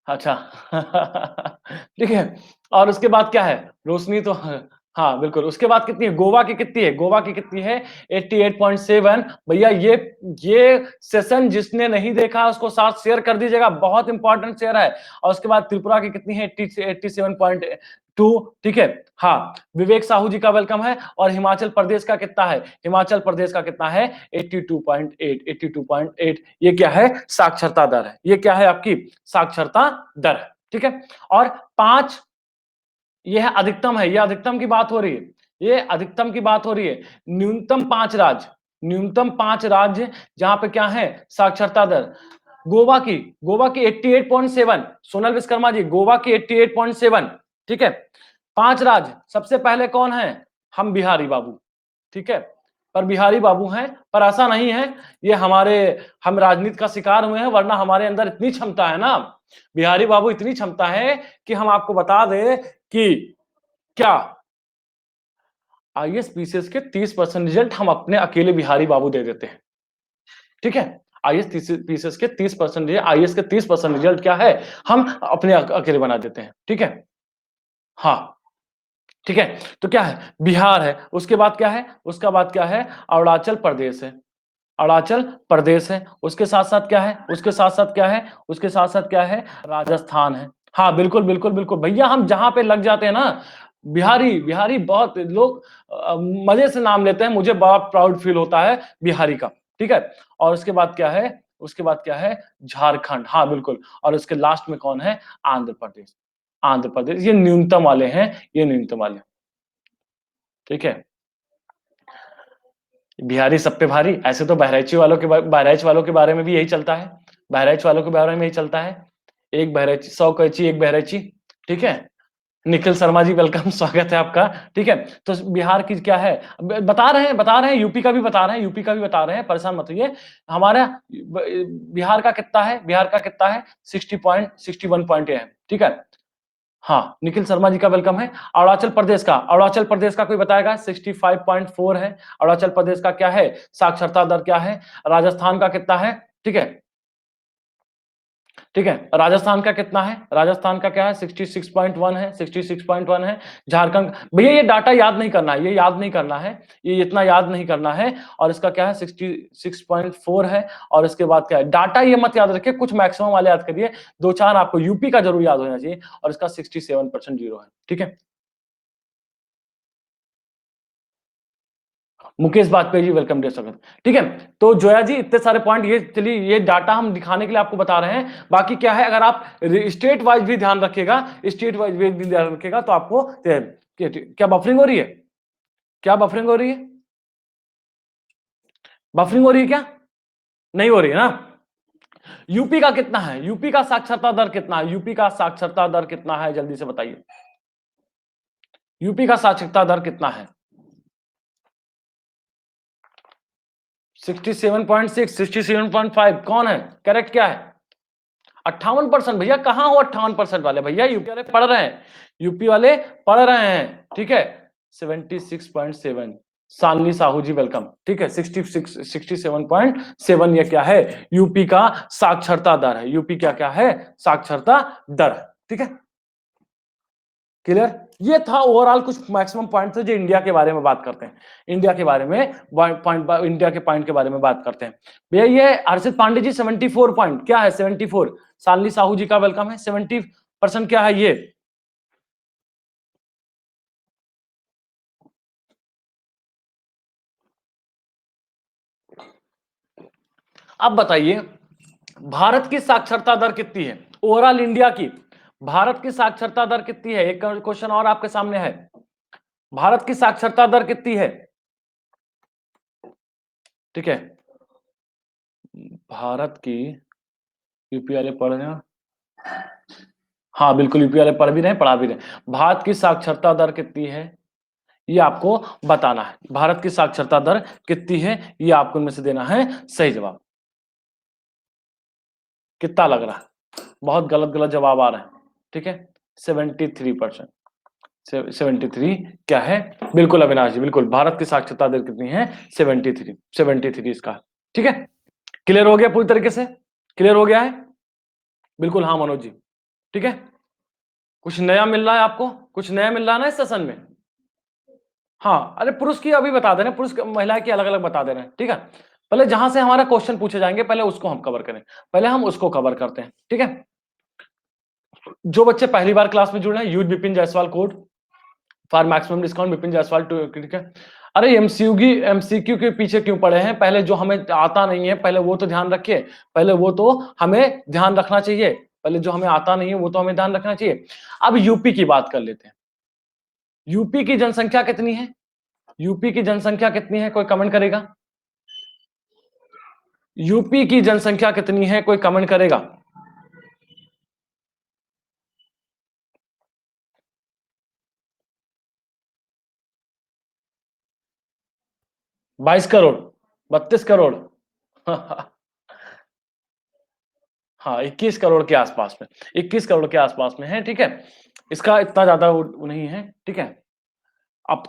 अच्छा ठीक है। और उसके बाद क्या है, रोशनी तो हाँ बिल्कुल, उसके बाद कितनी है, गोवा की कितनी है, गोवा की कितनी है 88.7। भैया ये सेशन जिसने नहीं देखा उसको साथ शेयर कर दीजिएगा, बहुत इंपॉर्टेंट शेयर है। और उसके बाद त्रिपुरा की कितनी है 87.2, ठीक है। हाँ, विवेक साहू जी का वेलकम है। और हिमाचल प्रदेश का कितना है, हिमाचल प्रदेश का कितना है 82.8, 82.8। ये क्या है, साक्षरता दर है, ये क्या है आपकी साक्षरता दर है, ठीक है। और 5, ये है अधिकतम है, ये अधिकतम की बात हो रही है, ये अधिकतम की बात हो रही है। न्यूनतम 5 राज्य, न्यूनतम 5 राज्य जहां पे क्या है साक्षरता दर, गोवा की 88.7, सोनल विश्वकर्मा जी, गोवा की 88.7, ठीक है। 5 राज्य, सबसे पहले कौन है, हम बिहारी बाबू, ठीक है। पर बिहारी बाबू हैं, पर ऐसा नहीं है ये हम राजनीति का शिकार हुए हैं, वरना हमारे अंदर इतनी क्षमता है ना, बिहारी बाबू इतनी क्षमता है कि हम आपको बता दें कि क्या आईएएस पीसीएस के 30% रिजल्ट हम अपने अकेले बिहारी बाबू दे देते हैं, ठीक है। आईएएस पीसीएस के 30%, आईएएस के 30% रिजल्ट क्या है, हम अपने अकेले बना देते हैं, ठीक है। हाँ ठीक है, तो क्या है, बिहार है, उसके बाद क्या है, उसका बाद क्या है, अरुणाचल प्रदेश है, अरुणाचल प्रदेश है। उसके साथ साथ क्या है, उसके साथ साथ क्या है, उसके साथ साथ क्या है, राजस्थान है। हाँ बिल्कुल बिल्कुल बिल्कुल भैया, हम जहां पे लग जाते हैं ना, बिहारी, बिहारी बहुत लोग मजे से नाम लेते हैं, मुझे बड़ा प्राउड फील होता है बिहारी का, ठीक है। और उसके बाद क्या है, उसके बाद क्या है, झारखंड, हाँ बिल्कुल। और उसके लास्ट में कौन है, आंध्र प्रदेश। आंध्र प्रदेश, ये न्यूनतम वाले हैं, ये न्यूनतम वाले, ठीक है। बिहारी सब पे भारी, ऐसे तो बहराइची वालों के बहराइच वालों के बारे में भी यही चलता है, बहराइच वालों के बारे में यही चलता है, एक बहराइची 100 कैची एक बहराइची, ठीक है। निखिल शर्मा जी वेलकम, स्वागत है आपका, ठीक है। तो बिहार की क्या है, बता रहे हैं, यूपी का भी बता रहे हैं, यूपी का भी बता रहे हैं, परेशान मत होइए। हमारा बिहार का कितना है, बिहार का कितना है, 60.61 पॉइंट है, ठीक है। हाँ, निखिल शर्मा जी का वेलकम है। अरुणाचल प्रदेश का कोई बताएगा, 65.4 है। अरुणाचल प्रदेश का क्या है, साक्षरता दर क्या है। राजस्थान का कितना है, ठीक है, ठीक है। राजस्थान का कितना है, राजस्थान का क्या है, 66.1 है, 66.1 है। झारखंड, भैया ये डाटा याद नहीं करना है, ये याद नहीं करना है, ये इतना याद नहीं करना है। और इसका क्या है, 66.4 है। और इसके बाद क्या है, डाटा ये मत याद रखिए, कुछ मैक्सिमम वाले याद करिए, दो चार आपको यूपी का जरूर याद होना चाहिए। और इसका 67% जीरो है, ठीक है। मुकेश बाजपेयी जी वेलकम डियर स्वागत, ठीक है। तो जोया जी इतने सारे पॉइंट, ये चलिए ये डाटा हम दिखाने के लिए आपको बता रहे हैं। बाकी क्या है, अगर आप स्टेट वाइज भी ध्यान रखिएगा, स्टेट वाइज भी ध्यान रखिएगा तो आपको क्या बफरिंग हो रही है, क्या बफरिंग हो रही है, बफरिंग हो रही है क्या, नहीं हो रही है ना। यूपी का कितना है, यूपी का साक्षरता दर कितना है, यूपी का साक्षरता दर कितना है, जल्दी से बताइए, यूपी का साक्षरता दर कितना है। 67.6, 67.5, कौन है करेक्ट, क्या है 58%। भैया कहां हो 58% वाले, भैया यूपी वाले पढ़ रहे हैं, यूपी वाले पढ़ रहे हैं, ठीक है। 76.7, सानवी साहू जी वेलकम, ठीक है। 67.7 ये क्या है, यूपी का साक्षरता दर है, यूपी क्या क्या है, साक्षरता दर है, ठीक है। क्लियर, ये था ओवरऑल कुछ मैक्सिमम पॉइंट थे जो इंडिया के बारे में बात करते हैं, इंडिया के बारे में पॉइंट, इंडिया के पॉइंट के बारे में बात करते हैं। भैया ये हर्षित पांडे जी 74 पॉइंट क्या है, 74। शालिनी साहू जी का वेलकम है, 70% क्या है ये। अब बताइए भारत की साक्षरता दर कितनी है, ओवरऑल इंडिया की भारत की साक्षरता दर कितनी है, एक क्वेश्चन और आपके सामने है, भारत की साक्षरता दर कितनी है, ठीक है। भारत की, यूपी वाले पढ़ रहे हैं, हाँ बिल्कुल यूपी वाले पढ़ भी रहे हैं, पढ़ा भी रहे हैं। भारत की साक्षरता दर कितनी है ये आपको बताना है, भारत की साक्षरता दर कितनी है ये आपको इनमें से देना है सही जवाब। कितना लग रहा है, बहुत गलत गलत जवाब आ रहे हैं, ठीक है। 73%, 73 क्या है, बिल्कुल अविनाश जी बिल्कुल, भारत की साक्षरता दर कितनी है, 73, 73 इसका, ठीक है। क्लियर हो गया पूरी तरीके से, क्लियर हो गया है, बिल्कुल हाँ मनोज जी, ठीक है। कुछ नया मिल रहा है आपको, कुछ नया मिल रहा है ना इस सेशन में। हाँ अरे पुरुष की अभी बता दे रहे हैं, पुरुष महिला की अलग अलग बता दे रहे हैं, ठीक है। पहले जहां से हमारा क्वेश्चन पूछे जाएंगे पहले उसको हम कवर करें, पहले हम उसको कवर करते हैं, ठीक है। जो बच्चे पहली बार क्लास में जुड़ रहे हैं, use Vipin Jaiswal code for maximum discount, Vipin Jaiswal two, ठीक है। अरे एमसीक्यू के पीछे क्यों पड़े हैं, पहले जो हमें आता नहीं है पहले वो तो ध्यान रखिए, पहले वो तो हमें ध्यान रखना चाहिए, पहले जो हमें आता नहीं है वो तो हमें ध्यान रखना चाहिए। अब यूपी की बात कर लेते हैं, यूपी की जनसंख्या कितनी है, यूपी की जनसंख्या कितनी है, कोई कमेंट करेगा, यूपी की जनसंख्या कितनी है, कोई कमेंट करेगा। 22 करोड़, 32 करोड़ हाँ 21 करोड़ के आसपास में, 21 करोड़ के आसपास में है, ठीक है। इसका इतना ज्यादा वो नहीं है, ठीक है। अब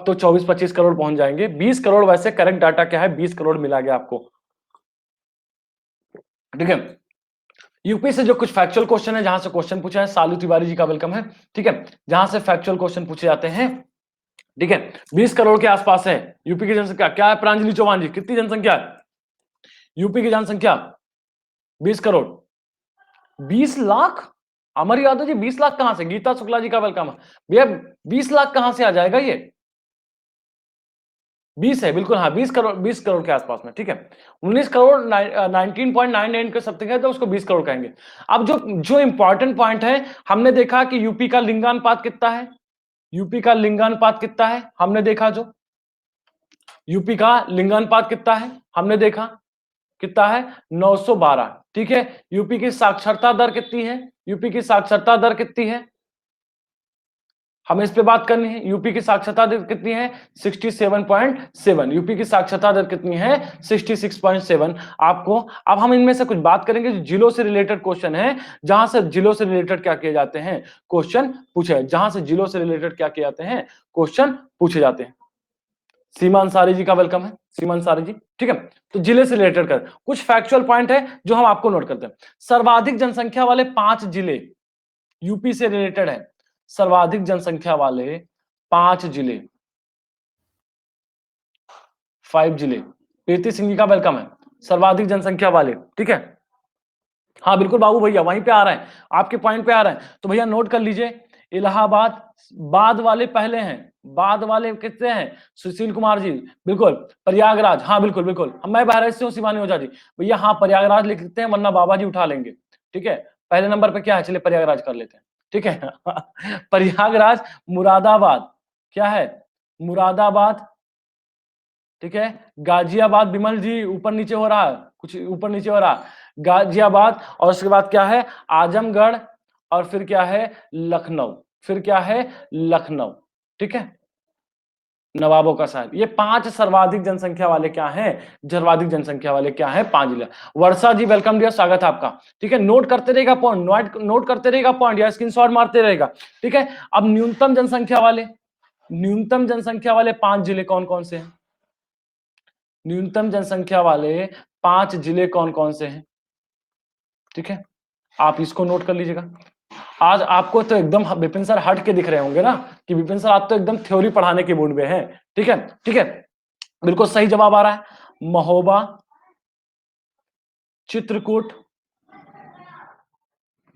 तो 24-25 करोड़ पहुंच जाएंगे, 20 करोड़ वैसे करेक्ट डाटा क्या है, 20 करोड़ मिला गया आपको, ठीक है। यूपी से जो कुछ फैक्चुअल क्वेश्चन है, जहां से क्वेश्चन पूछा है, सालू तिवारी जी का वेलकम है, ठीक है। जहां से फैक्चुअल क्वेश्चन पूछे जाते हैं, ठीक है। 20 करोड़ के आसपास है यूपी की जनसंख्या, क्या है प्रांजलि चौहान जी, कितनी जनसंख्या है यूपी की जनसंख्या, 20 करोड़, 20 लाख, अमर यादव जी 20 लाख कहां से? गीता शुक्ला जी का वेलकम है भैया। 20 लाख कहां से आ जाएगा ये? 20 है बिल्कुल, हाँ 20 करोड़ के आसपास में, ठीक है। 19 करोड़ 19.99 के समथिंग है, तो उसको 20 करोड़ कहेंगे। अब जो जो इंपॉर्टेंट पॉइंट है, हमने देखा कि यूपी का लिंगानुपात कितना है, यूपी का लिंगानुपात कितना है हमने देखा, जो यूपी का लिंगानुपात कितना है हमने देखा, कितना है 912, ठीक है। यूपी की साक्षरता दर कितनी है, यूपी की साक्षरता दर कितनी है, हमें इस पे बात करनी है। यूपी की साक्षरता दर कितनी है 67.7, यूपी की साक्षरता दर कितनी है 66.7। आपको अब हम इनमें से कुछ बात करेंगे जो जिलों से रिलेटेड क्वेश्चन है, जहां से जिलों से रिलेटेड क्या किए जाते हैं, क्वेश्चन पूछे, जहां से जिलों से रिलेटेड क्या किए जाते हैं, क्वेश्चन पूछे जाते हैं। सीमा अंसारी जी का वेलकम है, सीमा अंसारी जी, ठीक है। तो जिले से रिलेटेड कर कुछ फैक्चुअल पॉइंट है जो हम आपको नोट करते हैं। सर्वाधिक जनसंख्या वाले 5 जिले यूपी से रिलेटेड है, सर्वाधिक जनसंख्या वाले 5 जिले, 5 जिले। प्रीति सिंह जी का वेलकम है, सर्वाधिक जनसंख्या वाले, ठीक है। हाँ बिल्कुल बाबू भैया वहीं पे आ रहे हैं, आपके पॉइंट पे आ रहे हैं, तो भैया नोट कर लीजिए। इलाहाबाद, बाद वाले पहले हैं, बाद वाले कितने हैं, सुशील कुमार जी, बिल्कुल। प्रयागराज, हाँ बिल्कुल बिल्कुल, मैं बहराइच से हूँ शिवानी ओझा जी, भैया हाँ प्रयागराज लिखते हैं वरना बाबा जी उठा लेंगे, ठीक है। पहले नंबर पे क्या है, चलिए प्रयागराज कर लेते हैं, ठीक है। प्रयागराज, मुरादाबाद, क्या है, मुरादाबाद, ठीक है। गाजियाबाद, विमल जी ऊपर नीचे हो रहा है, कुछ ऊपर नीचे हो रहा है, गाजियाबाद, और उसके बाद क्या है आजमगढ़, और फिर क्या है लखनऊ, फिर क्या है लखनऊ, ठीक है। नवाबों का शहर, ये 5 सर्वाधिक जनसंख्या वाले क्या हैं, सर्वाधिक जनसंख्या वाले क्या हैं 5 जिले। वर्षा जी वेलकम डियर, स्वागत है आपका, ठीक है। नोट करते रहेगा पॉइंट, नोट करते रहेगा पॉइंट या स्क्रीनशॉट मारते रहेगा, ठीक है। अब न्यूनतम जनसंख्या वाले, न्यूनतम जनसंख्या वाले 5 जिले कौन कौन से हैं, न्यूनतम जनसंख्या वाले 5 जिले कौन कौन से हैं, ठीक है। आप इसको नोट कर लीजिएगा। आज आपको तो एकदम विपिन सर हट के दिख रहे होंगे ना, कि विपिन सर आप तो एकदम थ्योरी पढ़ाने के मूड में हैं, ठीक है, ठीक है। बिल्कुल सही जवाब आ रहा है, महोबा, चित्रकूट,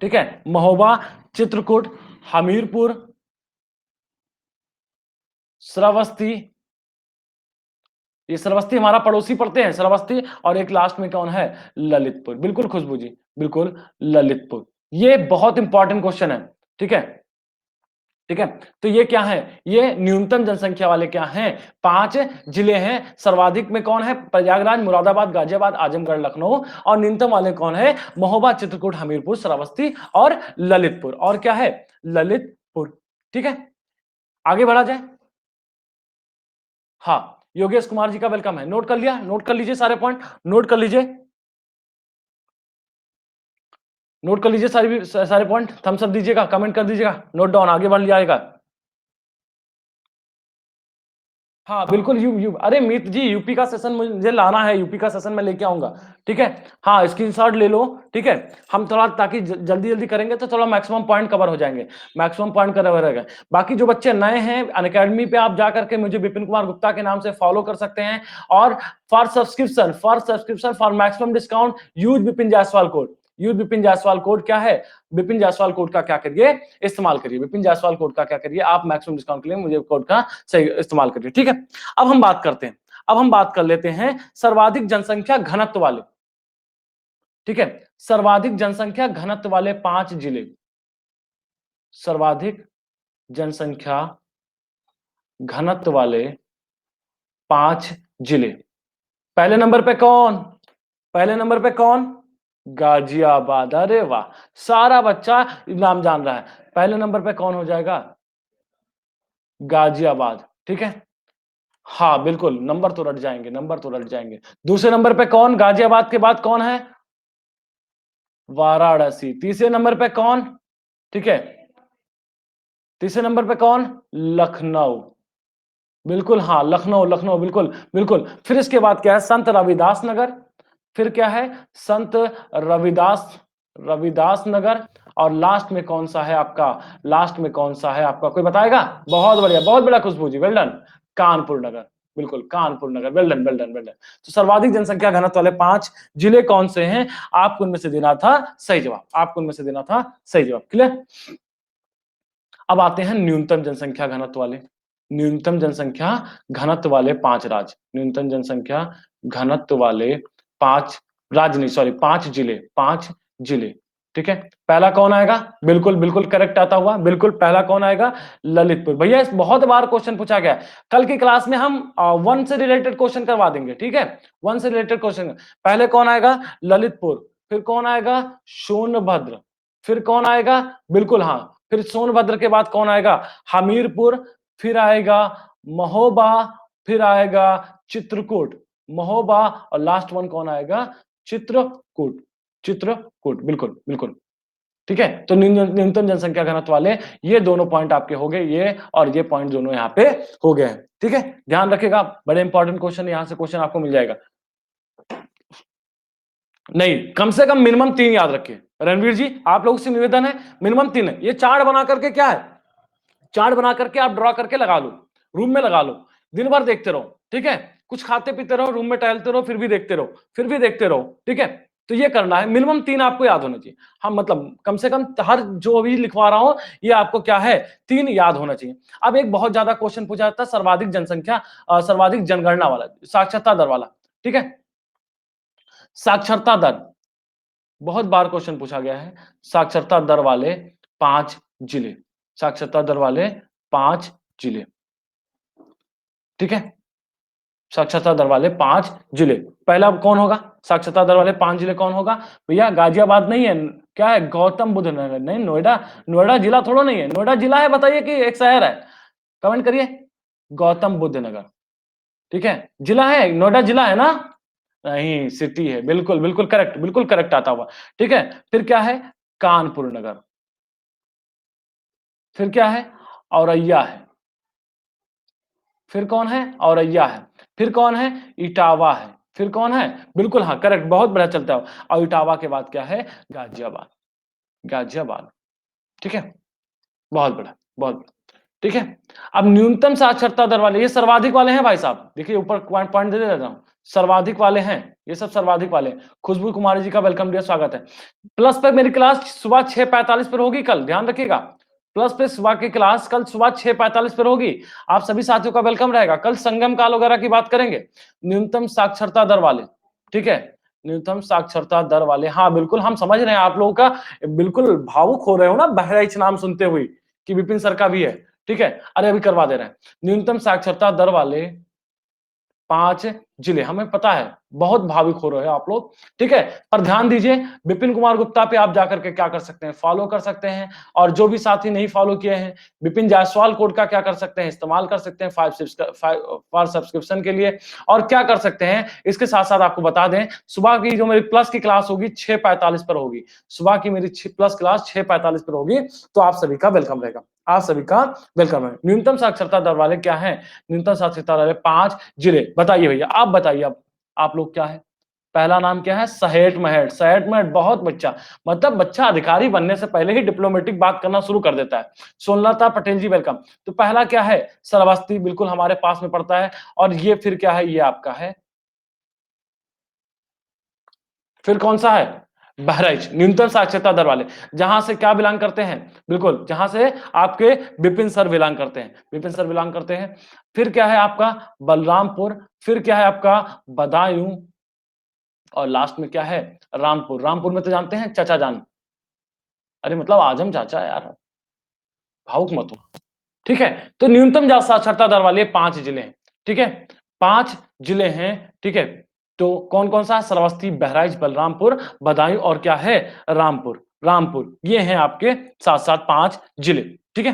ठीक है, महोबा, चित्रकूट, हमीरपुर, श्रावस्ती, ये श्रावस्ती हमारा पड़ोसी पड़ते हैं श्रावस्ती, और एक लास्ट में कौन है ललितपुर, बिल्कुल खुशबू जी, बिल्कुल ललितपुर। ये बहुत इंपॉर्टेंट क्वेश्चन है, ठीक है, ठीक है। तो ये क्या है, ये न्यूनतम जनसंख्या वाले क्या हैं 5 जिले हैं। सर्वाधिक में कौन है, प्रयागराज, मुरादाबाद, गाजियाबाद, आजमगढ़, लखनऊ, और न्यूनतम वाले कौन है, महोबा, चित्रकूट, हमीरपुर, श्रावस्ती और ललितपुर, और क्या है ललितपुर, ठीक है। आगे बढ़ा जाए, हाँ योगेश कुमार जी का वेलकम है, नोट कर लिया, नोट कर लीजिए सारे पॉइंट, नोट कर लीजिए, नोट कर लीजिए सारे पॉइंट, थम्स अप दीजिएगा, कमेंट कर दीजिएगा, नोट डाउन, आगे बढ़ जाएगा। हाँ बिल्कुल, अरे मीत जी यूपी का सेशन मुझे लाना है, यूपी का सेशन मैं लेके आऊंगा, ठीक है। हाँ स्क्रीनशॉट ले लो, ठीक है। हम थोड़ा ताकि जल्दी जल्दी करेंगे तो थोड़ा मैक्सिमम पॉइंट कवर हो जाएंगे, मैक्सिमम पॉइंट कवर हो जाएगा। बाकी जो बच्चे नए हैं अनअकैडमी पे, आप जा करके मुझे विपिन कुमार गुप्ता के नाम से फॉलो कर सकते हैं, और for subscription for maximum discount use Vipin Jaiswal code, use Vipin Jaiswal code, क्या है विपिन जायसवाल कोड का क्या करिए इस्तेमाल करिए, विपिन जायसवाल कोड का क्या करिए आप मैक्सिमम डिस्काउंट के लिए मुझे कोड का सही इस्तेमाल करिए, ठीक है। अब हम बात करते हैं, अब हम बात कर लेते हैं सर्वाधिक जनसंख्या घनत्व वाले, ठीक है। सर्वाधिक जनसंख्या घनत्व वाले 5 जिले, सर्वाधिक जनसंख्या घनत्व वाले 5 जिले। पहले नंबर पे कौन, पहले नंबर पे कौन, गाजियाबाद, अरे वाह सारा बच्चा नाम जान रहा है। पहले नंबर पे कौन हो जाएगा, गाजियाबाद, ठीक है। हाँ बिल्कुल, नंबर तो रट जाएंगे, नंबर तो रट जाएंगे। दूसरे नंबर पे कौन, गाजियाबाद के बाद कौन है, वाराणसी। तीसरे नंबर पे कौन, ठीक है, तीसरे नंबर पे कौन, लखनऊ, बिल्कुल हाँ लखनऊ, लखनऊ बिल्कुल बिल्कुल। फिर इसके बाद क्या है, संत रविदास नगर, फिर क्या है संत रविदास, रविदास नगर, और लास्ट में कौन सा है आपका, लास्ट में कौन सा है आपका, कोई बताएगा, बहुत बढ़िया, बहुत बड़ा खुशबू जी, वेल डन, कानपुर नगर, बिल्कुल Kanpur Nagar. Well done, well done, well done. तो सर्वाधिक जनसंख्या घनत्व वाले 5 जिले कौन से हैं? आपको उनमें से देना था सही जवाब, आपको उनमें से देना था सही जवाब। क्लियर? अब आते हैं न्यूनतम जनसंख्या घनत्व वाले, न्यूनतम जनसंख्या घनत्व वाले 5 राज्य, न्यूनतम जनसंख्या घनत्व वाले 5 राज्य नहीं, सॉरी 5 जिले, 5 जिले। ठीक है, पहला कौन आएगा? बिल्कुल बिल्कुल करेक्ट आता हुआ, बिल्कुल पहला कौन आएगा? ललितपुर। भैया इस बहुत बार क्वेश्चन पूछा गया है, कल की क्लास में हम वन से रिलेटेड क्वेश्चन करवा देंगे। ठीक है, वन से रिलेटेड क्वेश्चन। पहले कौन आएगा? ललितपुर। फिर कौन आएगा? सोनभद्र। फिर कौन आएगा? बिल्कुल हाँ, फिर सोनभद्र के बाद कौन आएगा? हमीरपुर। फिर आएगा महोबा। फिर आएगा चित्रकूट, महोबा। और लास्ट वन कौन आएगा? चित्रकूट, चित्रकूट। बिल्कुल बिल्कुल ठीक है। तो न्यूनतम जनसंख्या घनत्व वाले ये दोनों पॉइंट आपके हो गए, ये और ये पॉइंट दोनों यहाँ पे हो गए हैं। ठीक है, ध्यान रखिएगा, बड़े इंपॉर्टेंट क्वेश्चन, यहां से क्वेश्चन आपको मिल जाएगा। नहीं, कम से कम मिनिमम 3 याद रखिए। रणवीर जी आप लोगों से निवेदन है, मिनिमम 3 है। ये चार्ट बना करके क्या है, चार्ट बना करके आप ड्रॉ करके लगा लो, रूम में लगा लो, दिन भर देखते रहो। ठीक है, कुछ खाते पीते रहो, रूम में टहलते रहो, फिर भी देखते रहो, फिर भी देखते रहो। ठीक है, तो ये करना है, मिनिमम 3 आपको याद होना चाहिए। हम मतलब कम से कम हर जो भी लिखवा रहा हूं ये आपको क्या है, 3 याद होना चाहिए। अब एक बहुत ज्यादा क्वेश्चन पूछा जाता है सर्वाधिक जनसंख्या, सर्वाधिक जनगणना वाला, साक्षरता दर वाला। ठीक है, साक्षरता दर बहुत बार क्वेश्चन पूछा गया है। साक्षरता दर वाले 5 जिले, साक्षरता दर वाले 5 जिले। ठीक है, साक्षरता दर वाले 5 जिले। पहला कौन होगा? साक्षरता दर वाले 5 जिले कौन होगा? भैया गाजियाबाद नहीं है, क्या है? गौतम बुद्ध नगर नहीं, नोएडा, नोएडा जिला थोड़ा नहीं है। नोएडा जिला है बताइए कि एक शहर है? कमेंट करिए। गौतम बुद्ध नगर। ठीक है, जिला है, नोएडा जिला है ना? नहीं, सिटी है। बिल्कुल बिल्कुल करेक्ट, बिल्कुल करेक्ट आता हुआ। ठीक है, फिर क्या है? कानपुर नगर। फिर क्या है? औरैया है। फिर कौन है? औरैया है। फिर कौन है? इटावा है। फिर कौन है? बिल्कुल हाँ करेक्ट, बहुत बढ़िया चलता है। और इटावा के बाद क्या है? गाजियाबाद, गाजियाबाद। ठीक है, बहुत बड़ा, बहुत बड़ा। ठीक है, अब न्यूनतम साक्षरता दर वाले, ये सर्वाधिक वाले हैं भाई साहब, देखिए ऊपर पॉइंट दे देता हूं, सर्वाधिक वाले हैं, ये सब सर्वाधिक वाले हैं। खुशबू कुमारी जी का वेलकम डियर, स्वागत है। प्लस पे मेरी क्लास सुबह 6:45 पर होगी कल, ध्यान रखिएगा। प्लस पे सुबह की क्लास कल सुबह 6:45 पर होगी। आप सभी साथियों का वेलकम रहेगा। कल संगम काल वगैरह की बात करेंगे, न्यूनतम साक्षरता दर वाले। ठीक है, न्यूनतम साक्षरता दर वाले, हाँ बिल्कुल हम समझ रहे हैं आप लोगों का, बिल्कुल भावुक हो रहे हो ना बहराइच नाम सुनते हुए कि विपिन सर का भी है। ठीक है, अरे अभी करवा दे रहे हैं। न्यूनतम साक्षरता दर वाले 5 जिले, हमें पता है बहुत भावुक हो रहे हो आप लोग। ठीक है, पर ध्यान दीजिए, विपिन कुमार गुप्ता पे आप जाकर के क्या कर सकते हैं, फॉलो कर सकते हैं। और जो भी साथी नहीं फॉलो किए हैं, विपिन जायसवाल कोड का क्या कर सकते हैं, इस्तेमाल कर सकते हैं 5 सब्सक्रिप्शन के लिए। और क्या कर सकते हैं, इसके साथ साथ आपको बता दें, सुबह की जो मेरी प्लस की क्लास होगी 6:45 पर होगी। सुबह की मेरी प्लस क्लास 6:45 पर होगी, तो आप सभी का वेलकम रहेगा, आप सभी का वेलकम है। न्यूनतम साक्षरता दर वाले क्या है? न्यूनतम साक्षरता दर वाले 5 जिले। बताइए भैया, आप बताइए, अब आप लोग क्या है? पहला नाम क्या है? सहेट महट। सहेट महट बहुत बच्चा, मतलब बच्चा अधिकारी बनने से पहले ही डिप्लोमेटिक बात करना शुरू कर देता है। सोनलता पटेल जी वेलकम। तो पहला क्या है? श्रावस्ती, बिल्कुल हमारे पास में पड़ता है। और ये फिर क्या है? ये आपका है, फिर कौन सा है? बहराइच। न्यूनतम साक्षरता दर वाले, जहां से क्या बिलोंग करते हैं? बिल्कुल जहां से आपके विपिन सर बिलोंग करते हैं, विपिन सर बिलोंग करते हैं। फिर क्या है आपका? बलरामपुर। फिर क्या है आपका? बदायूं। और लास्ट में क्या है? रामपुर। रामपुर में तो जानते हैं चाचा जान, अरे मतलब आजम चाचा यार, भावुक मत हो। ठीक है, तो न्यूनतम साक्षरता दर वाले 5 जिले हैं। ठीक है, 5 जिले हैं। ठीक है, तो कौन कौन सा? श्रावस्ती, बहराइच, बलरामपुर, बदायूं और क्या है? रामपुर। रामपुर, ये हैं आपके साथ साथ 5 जिले। ठीक है,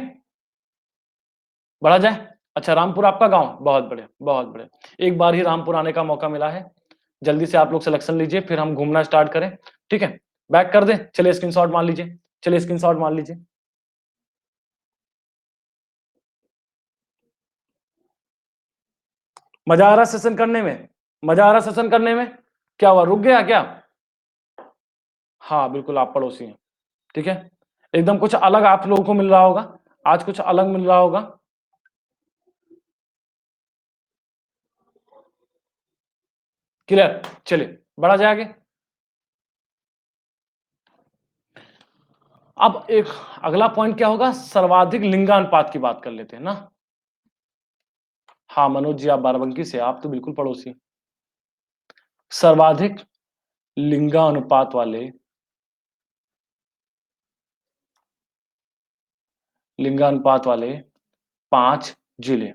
बढ़ा जाए। अच्छा, रामपुर आपका गांव, बहुत बढ़िया, बहुत बढ़िया। एक बार ही रामपुर आने का मौका मिला है, जल्दी से आप लोग सिलेक्शन लीजिए, फिर हम घूमना स्टार्ट करें। ठीक है, बैक कर दें, चलिए स्क्रीनशॉट मान लीजिए, चलिए स्क्रीनशॉट मान लीजिए। मजा आ रहा सेशन करने में? मजा आ रहा सेशन करने में? क्या हुआ, रुक गया क्या? हाँ बिल्कुल, आप पड़ोसी हैं। ठीक है, एकदम कुछ अलग आप लोगों को मिल रहा होगा, आज कुछ अलग मिल रहा होगा। क्लियर? चलिए बढ़ा जाए आगे। अब एक अगला पॉइंट क्या होगा, सर्वाधिक लिंगानुपात की बात कर लेते हैं ना। हाँ मनोज जी, आप बाराबंकी से, आप तो बिल्कुल पड़ोसी। सर्वाधिक लिंगानुपात वाले लिंगानुपात वाले 5 जिले।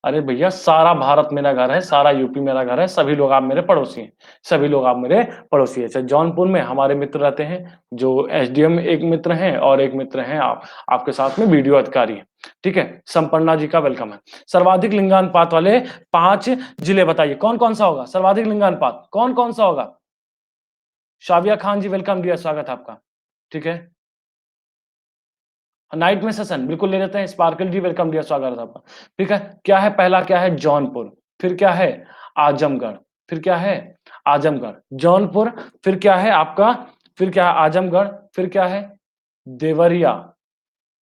अरे भैया, सारा भारत मेरा घर है, सारा यूपी मेरा घर है, सभी लोग आप मेरे पड़ोसी हैं, सभी लोग आप मेरे पड़ोसी हैं। चाहे जौनपुर में हमारे मित्र रहते हैं, जो एसडीएम एक मित्र हैं और एक मित्र हैं आपके साथ में वीडियो अधिकारी हैं। ठीक है, संपन्ना जी का वेलकम है। सर्वाधिक लिंगानुपात वाले 5 जिले बताइए कौन कौन सा होगा, सर्वाधिक लिंगानुपात कौन कौन सा होगा। शाबिया खान जी वेलकम डियर, स्वागत है आपका। ठीक है, नाइट में सेशन बिल्कुल ले लेते हैं। स्पार्कल जी वेलकम डियर, स्वागत है आपका। ठीक है, क्या है पहला, क्या है जौनपुर, फिर क्या है आजमगढ़, फिर क्या है आजमगढ़, जौनपुर, फिर क्या है आपका, फिर क्या है आजमगढ़, फिर क्या है देवरिया,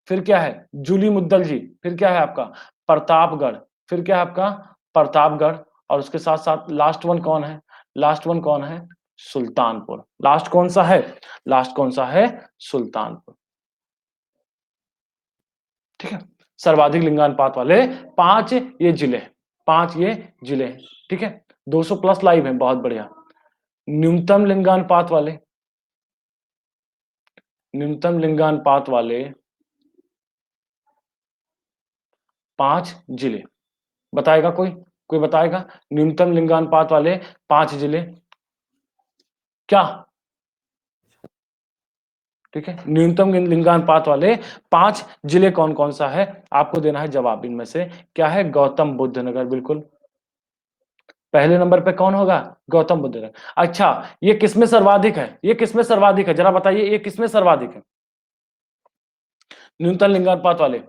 फिर क्या है जूली मुद्दल जी, फिर क्या है आपका प्रतापगढ़, फिर क्या है आपका प्रतापगढ़, और उसके साथ साथ लास्ट वन कौन है, लास्ट वन कौन है सुल्तानपुर। लास्ट कौन सा है, लास्ट कौन सा है सुल्तानपुर। ठीक है, सर्वाधिक लिंगानुपात वाले 5 ये जिले, 5 ये जिले। ठीक है, 200 प्लस लाइव है, बहुत बढ़िया। न्यूनतम लिंगानुपात वाले, न्यूनतम लिंगानुपात वाले 5 जिले बताएगा कोई, कोई बताएगा न्यूनतम लिंगानुपात वाले 5 जिले क्या। ठीक है, न्यूनतम लिंगानुपात वाले 5 जिले कौन कौन सा है, आपको देना है जवाब। इनमें से क्या है, गौतम बुद्ध नगर, बिल्कुल पहले नंबर पे कौन होगा, गौतम बुद्ध नगर। अच्छा, ये किसमें सर्वाधिक है, ये किसमें सर्वाधिक है जरा बताइए, ये किसमें सर्वाधिक है न्यूनतम लिंगानुपात वाले।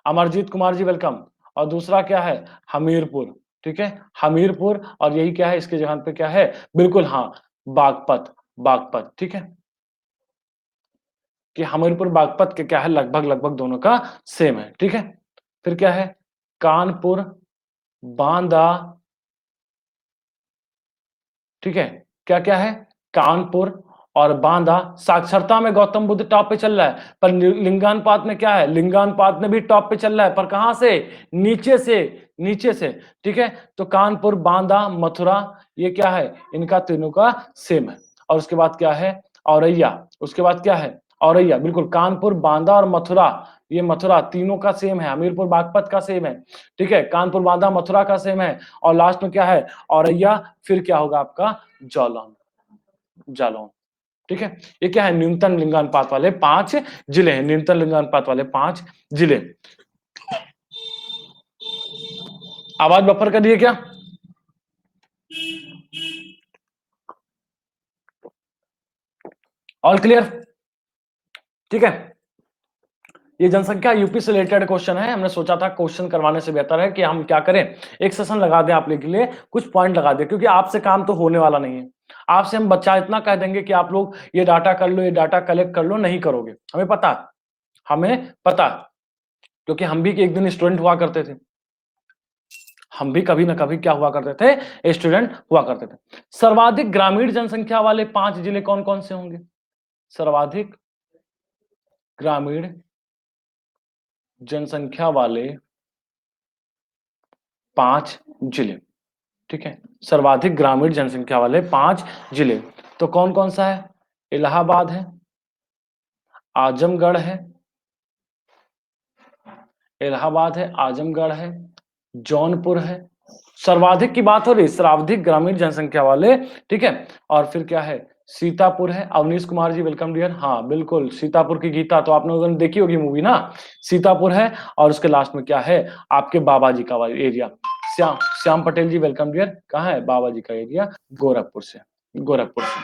अमरजीत कुमार जी वेलकम। और दूसरा क्या है हमीरपुर। ठीक है, हमीरपुर, और यही क्या है इसके जगह पे क्या है, बिल्कुल हाँ बागपत, बागपत। ठीक है, कि हमीरपुर बागपत के क्या है, लगभग लगभग दोनों का सेम है। ठीक है, फिर क्या है कानपुर, बांदा। ठीक है, क्या क्या है कानपुर और बांदा। साक्षरता में गौतम बुद्ध टॉप पे चल रहा है, पर लिंगानुपात में क्या है, लिंगानुपात में भी टॉप पे चल रहा है, पर कहां से, नीचे से, नीचे से। ठीक है, तो कानपुर, बांदा, मथुरा, ये क्या है इनका तीनों का सेम है। और उसके बाद क्या है औरैया, उसके बाद क्या है औरैया, बिल्कुल कानपुर, बांदा और मथुरा, ये मथुरा तीनों का सेम है। हमीरपुर बागपत का सेम है। ठीक है, कानपुर, बांदा, मथुरा का सेम है। और लास्ट में क्या है औरैया, फिर क्या होगा आपका जालौन, जालौन। ठीक है, ये क्या है न्यूनतम लिंगानुपात वाले 5 जिले हैं, न्यूनतम लिंगानुपात वाले 5 जिले। आवाज बफर कर दिए क्या, ऑल क्लियर। ठीक है, ये जनसंख्या यूपी से रिलेटेड क्वेश्चन है। हमने सोचा था क्वेश्चन करवाने से बेहतर है कि हम क्या करें, एक सेशन लगा दें आप लोग के लिए, कुछ पॉइंट लगा दें, क्योंकि आपसे काम तो होने वाला नहीं है। आपसे हम बच्चा इतना कह देंगे कि आप लोग ये डाटा कर लो, ये डाटा कलेक्ट कर लो, नहीं करोगे, हमें पता है, हमें पता है, क्योंकि हम भी एक दिन स्टूडेंट हुआ करते थे, हम भी कभी ना कभी क्या हुआ करते थे, स्टूडेंट हुआ करते थे। सर्वाधिक ग्रामीण जनसंख्या वाले 5 जिले कौन कौन से होंगे, सर्वाधिक ग्रामीण जनसंख्या वाले 5 जिले। ठीक है, सर्वाधिक ग्रामीण जनसंख्या वाले 5 जिले, तो कौन कौन सा है, इलाहाबाद है, आजमगढ़ है, इलाहाबाद है, आजमगढ़ है, जौनपुर है। सर्वाधिक की बात हो रही, सर्वाधिक ग्रामीण जनसंख्या वाले। ठीक है, और फिर क्या है सीतापुर है। अवनीश कुमार जी वेलकम डियर, हाँ बिल्कुल सीतापुर की गीता तो आपने उस दिन देखी होगी मूवी ना, सीतापुर है। और उसके लास्ट में क्या है आपके बाबा जी का एरिया, श्याम श्याम पटेल जी वेलकम डियर, कहाँ है बाबा जी का एरिया, गोरखपुर से, गोरखपुर से।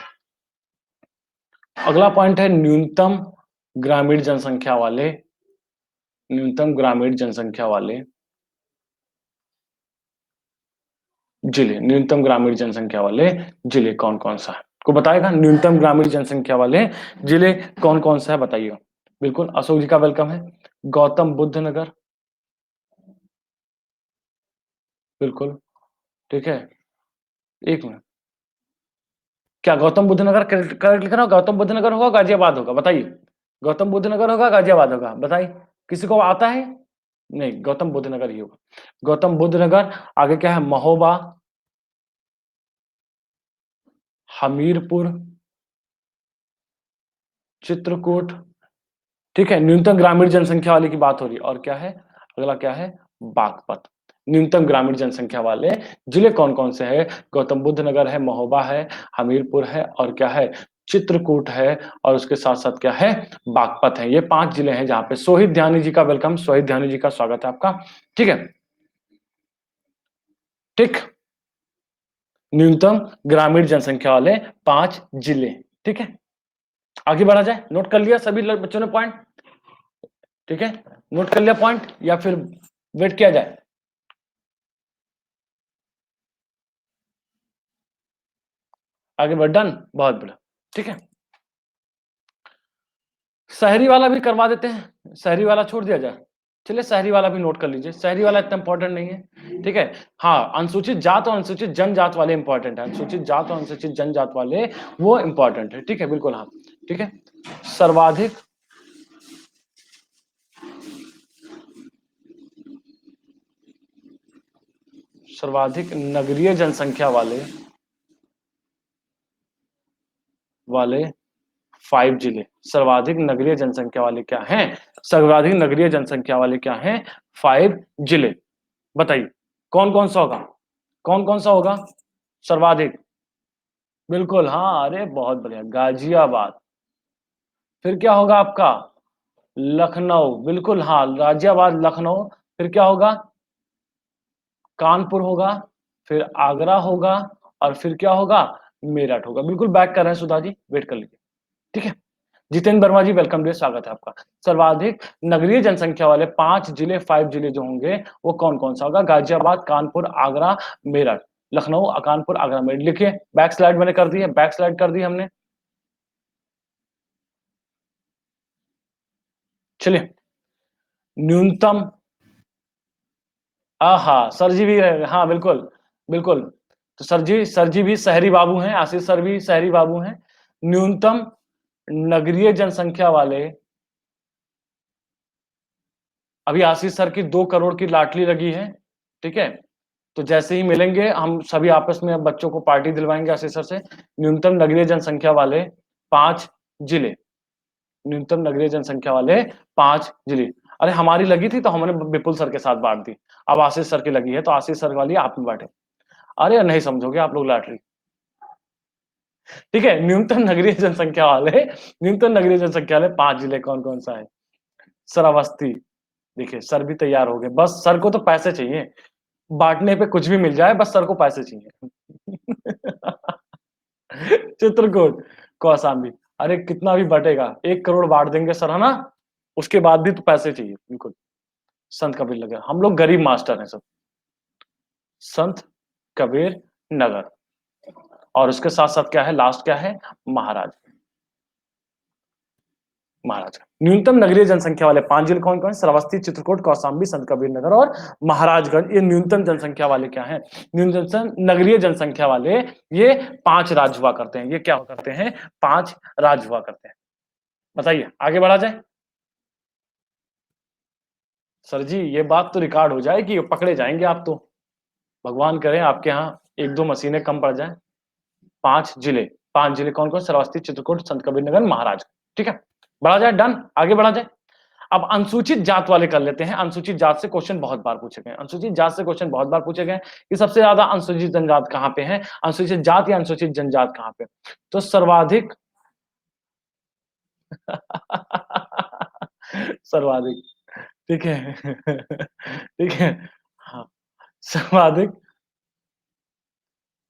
अगला पॉइंट है न्यूनतम ग्रामीण जनसंख्या वाले, न्यूनतम ग्रामीण जनसंख्या वाले जिले, न्यूनतम ग्रामीण जनसंख्या वाले जिले कौन कौन सा है, को बताएगा न्यूनतम ग्रामीण जनसंख्या वाले जिले कौन कौन सा है बताइएगा। बिल्कुल अशोक जी का वेलकम है। गौतम बुद्ध नगर, बिल्कुल ठीक है, एक मिनट, क्या गौतम बुद्ध नगर करेक्ट लिखना? गौतम बुद्ध नगर होगा, गाजियाबाद होगा, बताइए। गौतम बुद्ध नगर होगा, गाजियाबाद होगा, बताइए। किसी को आता है? नहीं, गौतम बुद्ध नगर ही होगा। गौतम बुद्ध नगर। आगे क्या है? महोबा, हमीरपुर, चित्रकूट। ठीक है, न्यूनतम ग्रामीण जनसंख्या वाले की बात हो रही है। और क्या है अगला? क्या है? बागपत। न्यूनतम ग्रामीण जनसंख्या वाले जिले कौन कौन से हैं? गौतम बुद्ध नगर है, महोबा है, हमीरपुर है, और क्या है? चित्रकूट है, और उसके साथ साथ क्या है? बागपत है। ये 5 जिले हैं जहां पे। सोहित ध्यानी जी का वेलकम, सोहित ध्यानी जी का स्वागत है आपका। ठीक है, ठीक। न्यूनतम ग्रामीण जनसंख्या वाले 5 जिले। ठीक है, आगे बढ़ा जाए। नोट कर लिया सभी बच्चों ने पॉइंट? ठीक है, नोट कर लिया पॉइंट या फिर वेट किया जाए? आगे बढ़, डन, बहुत बढ़िया। ठीक है, शहरी वाला भी करवा देते हैं, शहरी वाला छोड़ दिया जाए। चलिए शहरी वाला भी नोट कर लीजिए, शहरी वाला इतना इंपॉर्टेंट नहीं है। ठीक है, हाँ, अनुसूचित जात और अनुसूचित जनजात वाले इंपॉर्टेंट है। अनुसूचित जात और अनुसूचित जनजात वाले वो इंपॉर्टेंट है। ठीक है, बिल्कुल, हाँ। ठीक है, सर्वाधिक सर्वाधिक नगरीय जनसंख्या वाले वाले 5 जिले। सर्वाधिक नगरीय जनसंख्या वाले क्या हैं? सर्वाधिक नगरीय जनसंख्या वाले क्या हैं? 5 जिले। बताइए कौन कौन सा होगा? कौन कौन सा होगा सर्वाधिक? बिल्कुल, हाँ, अरे बहुत बढ़िया, गाजियाबाद। फिर क्या होगा आपका? लखनऊ, बिल्कुल, हाँ, गाजियाबाद, लखनऊ। फिर क्या होगा? कानपुर होगा, फिर आगरा होगा, और फिर क्या होगा? मेरठ होगा। बिल्कुल बैक कर रहे हैं सुधा जी, वेट कर लीजिए। ठीक है, जितेंद्र वर्मा जी वेलकम डे, स्वागत है आपका। सर्वाधिक नगरीय जनसंख्या वाले 5 जिले, 5 जिले जो होंगे वो कौन कौन सा होगा? गाजियाबाद, कानपुर, आगरा, मेरठ, लखनऊ, कानपुर, आगरा, मेरठ। लिखिए, बैक स्लाइड मैंने कर दी है, बैक स्लाइड कर दी हमने। चलिए, न्यूनतम, हाँ सर जी भी है, हाँ बिल्कुल, बिल्कुल। तो सर जी भी शहरी बाबू हैं, आशीष सर भी शहरी बाबू हैं। न्यूनतम नगरीय जनसंख्या वाले, अभी आशीष सर की 2 करोड़ की लॉटरी लगी है। ठीक है, तो जैसे ही मिलेंगे हम सभी आपस में बच्चों को पार्टी दिलवाएंगे आशीष सर से। न्यूनतम नगरीय जनसंख्या वाले 5 जिले, न्यूनतम नगरीय जनसंख्या वाले 5 जिले। अरे हमारी लगी थी तो हमने विपुल सर के साथ बांट दी। अब आशीष सर की लगी है तो आशीष सर वाली आप में बांटे। अरे नहीं समझोगे आप लोग लॉटरी। ठीक है, न्यूनतम नगरीय जनसंख्या वाले 5 जिले कौन कौन सा है? श्रावस्ती। देखिए सर भी तैयार हो गए, बस सर को तो पैसे चाहिए, बांटने पे कुछ भी मिल जाए, बस सर को पैसे चाहिए। चित्रकूट, कौशाम्बी। अरे कितना भी बटेगा, 1 करोड़ बांट देंगे सर, है ना? उसके बाद भी तो पैसे चाहिए, बिल्कुल। संत कबीर नगर, हम लोग गरीब मास्टर हैं सब। संत कबीर नगर, और उसके साथ साथ क्या है? लास्ट क्या है? महाराज, महाराज। न्यूनतम नगरीय जनसंख्या वाले 5 जिले कौन कौन? श्रावस्ती, चित्रकूट, कौशाम्बी, संत कबीर नगर और महाराजगंज। ये न्यूनतम जनसंख्या वाले क्या हैं? न्यूनतम नगरीय जनसंख्या वाले ये 5 राज्य हुआ करते हैं। ये क्या हुआ करते हैं? 5 राज्य हुआ करते हैं। बताइए, आगे बढ़ा जाए। सर जी ये बात तो रिकॉर्ड हो जाएगी, पकड़े जाएंगे आप तो। भगवान करे आपके यहाँ 1-2 मशीनें कम पड़ जाए। 5 जिले, 5 जिले कौन कौन? श्रावस्ती, चित्रकूट, संत कबीर नगर, महाराज। ठीक है, बढ़ा जाए, डन, आगे बढ़ा जाए। अब अनुसूचित जात वाले कर लेते हैं। अनुसूचित जात से क्वेश्चन बहुत बार पूछे गए, अनुसूचित जात से क्वेश्चन बहुत बार पूछे गए कि सबसे ज्यादा अनुसूचित जनजात कहाँ पे है? अनुसूचित जात या अनुसूचित जनजात कहाँ पे? तो सर्वाधिक सर्वाधिक, ठीक है। ठीक है, हाँ, सर्वाधिक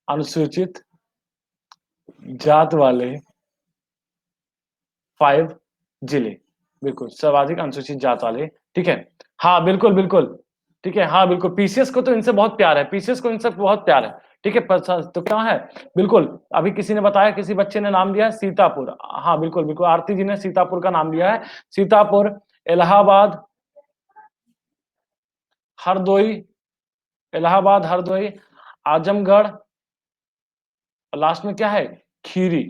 अनुसूचित जात वाले 5 जिले, बिल्कुल सर्वाधिक अनुसूचित जात वाले। ठीक है, हाँ बिल्कुल बिल्कुल। ठीक है, हाँ बिल्कुल, पीसीएस को तो इनसे बहुत प्यार है, पीसीएस को इनसे बहुत प्यार है। ठीक है, तो क्या है? बिल्कुल, अभी किसी ने बताया, किसी बच्चे ने नाम लिया है सीतापुर। हाँ बिल्कुल बिल्कुल, आरती जी ने सीतापुर का नाम लिया है। सीतापुर, इलाहाबाद, हरदोई, इलाहाबाद, हरदोई, आजमगढ़, और लास्ट में क्या है, खीरी।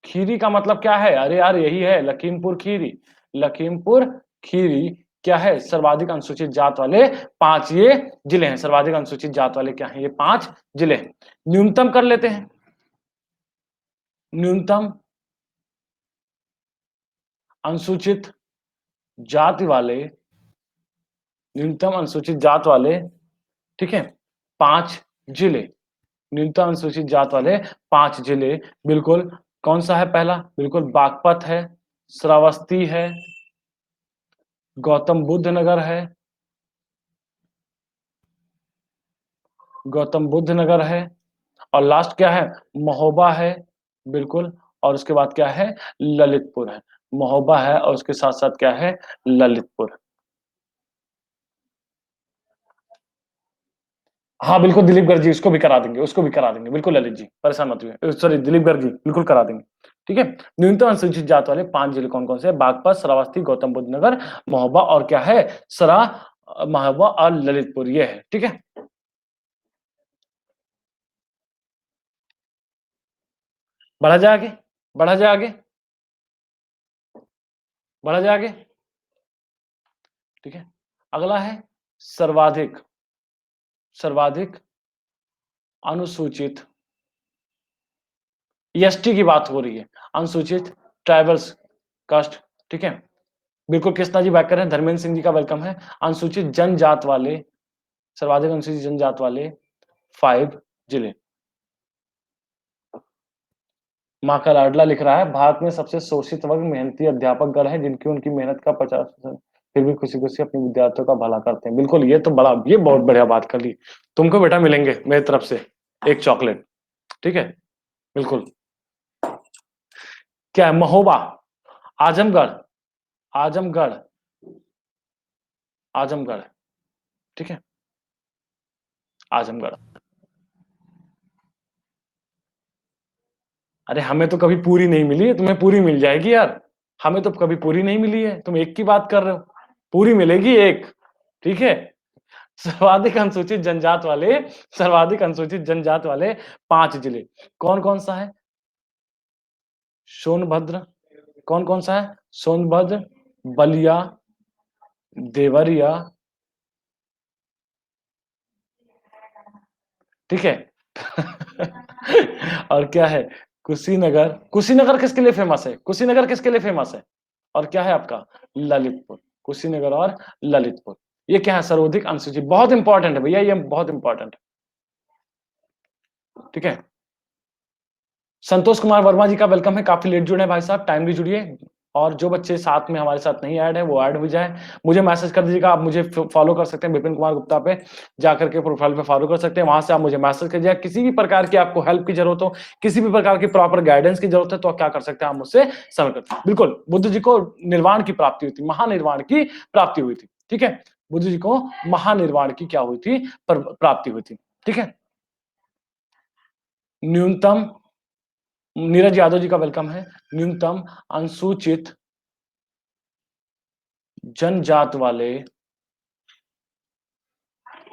खीरी का मतलब क्या है, अरे यार यही है लखीमपुर खीरी। लखीमपुर खीरी क्या है, सर्वाधिक अनुसूचित जात वाले 5 ये जिले हैं। सर्वाधिक अनुसूचित जात वाले क्या हैं, ये 5 जिले हैं। न्यूनतम कर लेते हैं, न्यूनतम अनुसूचित जाति वाले, न्यूनतम अनुसूचित जात वाले, ठीक है, 5 जिले। न्यूनतम अनुसूचित जात वाले 5 जिले, बिल्कुल। कौन सा है पहला, बिल्कुल बागपत है, श्रावस्ती है, गौतम बुद्ध नगर है, गौतम बुद्ध नगर है, और लास्ट क्या है, महोबा है, बिल्कुल। और उसके बाद क्या है, ललितपुर है। महोबा है और उसके साथ साथ क्या है, ललितपुर। हाँ बिल्कुल, दिलीप गर्ग जी, उसको भी करा देंगे, उसको भी करा देंगे, बिल्कुल ललित जी, परेशान मत हुए, सॉरी दिलीप गर्ग जी, बिल्कुल करा देंगे। ठीक है, न्यूनतम अनुसूचित जात वाले 5 जिले कौन कौन से, बागपत, श्रावस्ती, गौतम बुद्ध नगर, महोबा और क्या है, महोबा और ललितपुर, ये है। ठीक है, बढ़ा जाए आगे, बढ़ा जाए आगे, बढ़ा जाए आगे। ठीक है, अगला है सर्वाधिक, सर्वाधिक अनुसूचित, एसटी की बात हो रही है, अनुसूचित ट्राइबल्स कास्ट। ठीक है, बिल्कुल कृष्णा जी बात कर रहे हैं, धर्मेंद्र सिंह जी का वेलकम है। अनुसूचित जनजात वाले, सर्वाधिक अनुसूचित जनजात वाले 5 जिले। माँ का लाडला लिख रहा है, भारत में सबसे शोषित वर्ग मेहनती अध्यापक गण है, जिनकी उनकी मेहनत का 50% फिर भी खुशी खुशी अपने विद्यार्थियों का भला करते हैं। बिल्कुल, ये तो बड़ा, ये बहुत बढ़िया बात कर ली। तुमको बेटा मिलेंगे मेरी तरफ से एक चॉकलेट। ठीक है, बिल्कुल। क्या है, महोबा, आजमगढ़, आजमगढ़, आजमगढ़, ठीक है, आजमगढ़। अरे हमें तो कभी पूरी नहीं मिली है, तुम्हें पूरी मिल जाएगी यार। हमें तो कभी पूरी नहीं मिली है, तुम एक की बात कर रहे हो, पूरी मिलेगी एक। ठीक है, सर्वाधिक अनुसूचित जनजात वाले, सर्वाधिक अनुसूचित जनजात वाले 5 जिले कौन कौन सा है, सोनभद्र, कौन कौन सा है, सोनभद्र, बलिया, देवरिया, ठीक है। और क्या है, कुशीनगर। कुशीनगर किसके लिए फेमस है, कुशीनगर किसके लिए फेमस है, और क्या है आपका, ललितपुर। कुशीनगर और ललितपुर, ये क्या है, सर्वाधिक अनुसूचित, बहुत इंपॉर्टेंट है भैया, ये बहुत इंपॉर्टेंट है। ठीक है, संतोष कुमार वर्मा जी का वेलकम है, काफी लेट जुड़े हैं भाई साहब, टाइमली जुड़िए। और जो बच्चे साथ में हमारे साथ नहीं ऐड है वो ऐड हो जाए, मुझे मैसेज कर दीजिएगा। आप मुझे फॉलो कर सकते हैं विपिन कुमार गुप्ता पे, जाकर के प्रोफाइल पे फॉलो कर सकते हैं, वहां से आप मुझे मैसेज कीजिएगा। किसी भी प्रकार की आपको हेल्प की जरूरत हो, किसी भी प्रकार की प्रॉपर गाइडेंस की जरूरत है, तो आप क्या कर सकते हैं, आप मुझसे संपर्क करते हैं। बिल्कुल, बुद्ध जी को निर्वाण की प्राप्ति हुई थी, महानिर्वाण की प्राप्ति हुई थी। ठीक है, बुद्ध जी को महानिर्वाण की क्या हुई थी, प्राप्ति हुई थी। ठीक है, न्यूनतम, नीरज यादव जी का वेलकम है, न्यूनतम अनुसूचित जनजात वाले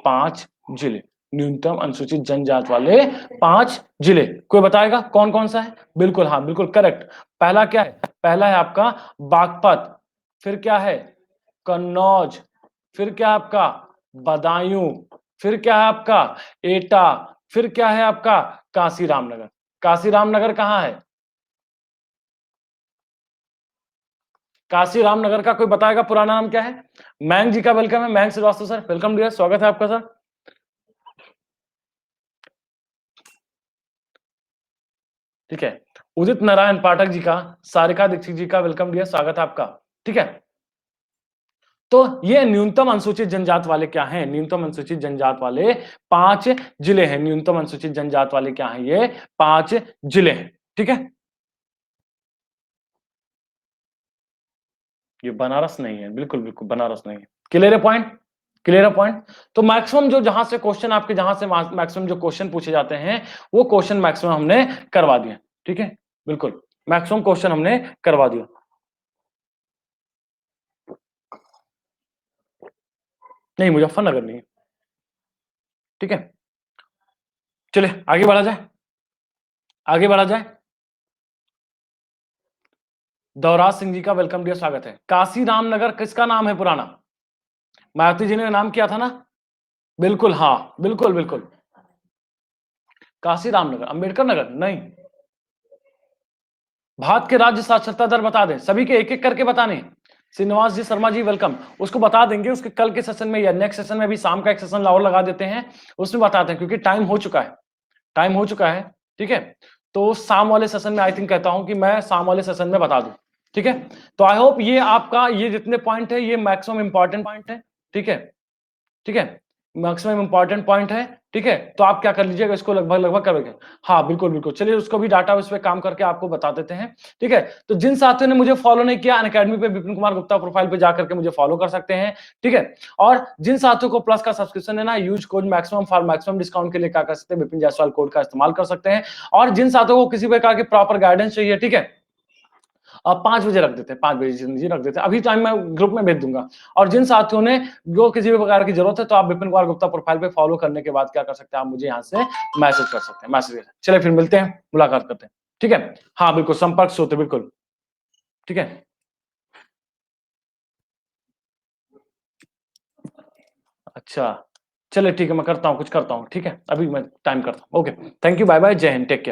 5 जिले, न्यूनतम अनुसूचित जनजात वाले 5 जिले, कोई बताएगा कौन कौन सा है, बिल्कुल, हाँ बिल्कुल करेक्ट। पहला क्या है, पहला है आपका बागपत, फिर क्या है, कन्नौज, फिर क्या है आपका, बदायूं, फिर क्या है आपका, एटा, फिर क्या है आपका, कांसीराम नगर। कांसीराम नगर कहां है, कांसीराम नगर का कोई बताएगा पुराना नाम क्या है। मैंग जी का वेलकम है, मैंग श्रीवास्तव सर, वेलकम डियर, स्वागत है आपका सर। ठीक है, उदित नारायण पाठक जी का, सारिका दीक्षित जी का वेलकम डियर, स्वागत है आपका। ठीक है, तो ये न्यूनतम अनुसूचित जनजात वाले क्या हैं, न्यूनतम अनुसूचित जनजात वाले 5 जिले हैं, न्यूनतम अनुसूचित जनजात वाले क्या हैं, ये 5 जिले हैं। ठीक है, ये बनारस नहीं है, बिल्कुल बिल्कुल बनारस नहीं है। क्लियर है पॉइंट, क्लियर है पॉइंट। तो मैक्सिमम जो जहां से क्वेश्चन आपके, जहां से मैक्सिमम जो क्वेश्चन पूछे जाते हैं, वो क्वेश्चन मैक्सिमम हमने करवा दिए। ठीक है, बिल्कुल मैक्सिमम क्वेश्चन हमने करवा दिया। नहीं, मुजफ्फरनगर नहीं है। ठीक है, चलिए आगे बढ़ा जाए। आगे बढ़ा जाए। दौराज सिंह जी का वेलकम डियर, स्वागत है। काशी रामनगर किसका नाम है पुराना? मायावती जी ने नाम किया था ना? बिल्कुल, हाँ, बिल्कुल बिल्कुल। काशी रामनगर, अंबेडकर नगर नहीं। भारत के राज्य साक्षरता दर बता दें, सभी के एक एक करके बताने हैं। श्रीनिवास जी शर्मा जी वेलकम, उसको बता देंगे उसके कल के सेशन में या नेक्स्ट सेशन में, भी शाम का एक सेशन और लगा देते हैं, उसमें बताते हैं क्योंकि टाइम हो चुका है, टाइम हो चुका है, ठीक है। तो शाम वाले सेशन में आई थिंक कहता हूं कि मैं शाम वाले सेशन में बता दूं, ठीक है। तो आई होप ये आपका ये जितने पॉइंट है ये मैक्सिमम इंपॉर्टेंट पॉइंट है, ठीक है, ठीक है, मैक्सिमम इंपॉर्टेंट पॉइंट है, ठीक है। तो आप क्या कर लीजिएगा, इसको लगभग लगभग करोगे। हाँ बिल्कुल बिल्कुल, चलिए उसको भी डाटा उस पर काम करके आपको बता देते हैं, ठीक है। तो जिन साथियों ने मुझे फॉलो नहीं किया, अनअकैडमी पे विपिन कुमार गुप्ता प्रोफाइल पे जाकर के मुझे फॉलो कर सकते हैं, ठीक है। और जिन साथियों को प्लस का सब्सक्रिप्शन है ना, use code maximum for maximum discount के लिए क्या कर सकते हैं, विपिन जायसवाल कोड का इस्तेमाल कर सकते हैं। और जिन साथियों को किसी प्रकार की प्रॉपर गाइडेंस चाहिए, ठीक है, अब 5 बजे रख देते हैं, 5 बजे रख देते हैं, अभी टाइम मैं ग्रुप में भेज दूंगा। और जिन साथियों ने जो किसी भी प्रकार की जरूरत है, तो आप विपिन कुमार गुप्ता प्रोफाइल पे फॉलो करने के बाद क्या कर सकते हैं, आप मुझे यहाँ से मैसेज कर सकते हैं, मैसेज। चलिए फिर मिलते हैं, मुलाकात करते हैं, ठीक है। हाँ बिल्कुल, संपर्क से होते बिल्कुल, ठीक है। अच्छा, चलिए ठीक है, मैं करता हूँ, कुछ करता हूँ, ठीक है, अभी मैं टाइम करता हूँ। Okay, thank you, bye bye, जय हिंद, टेक केयर।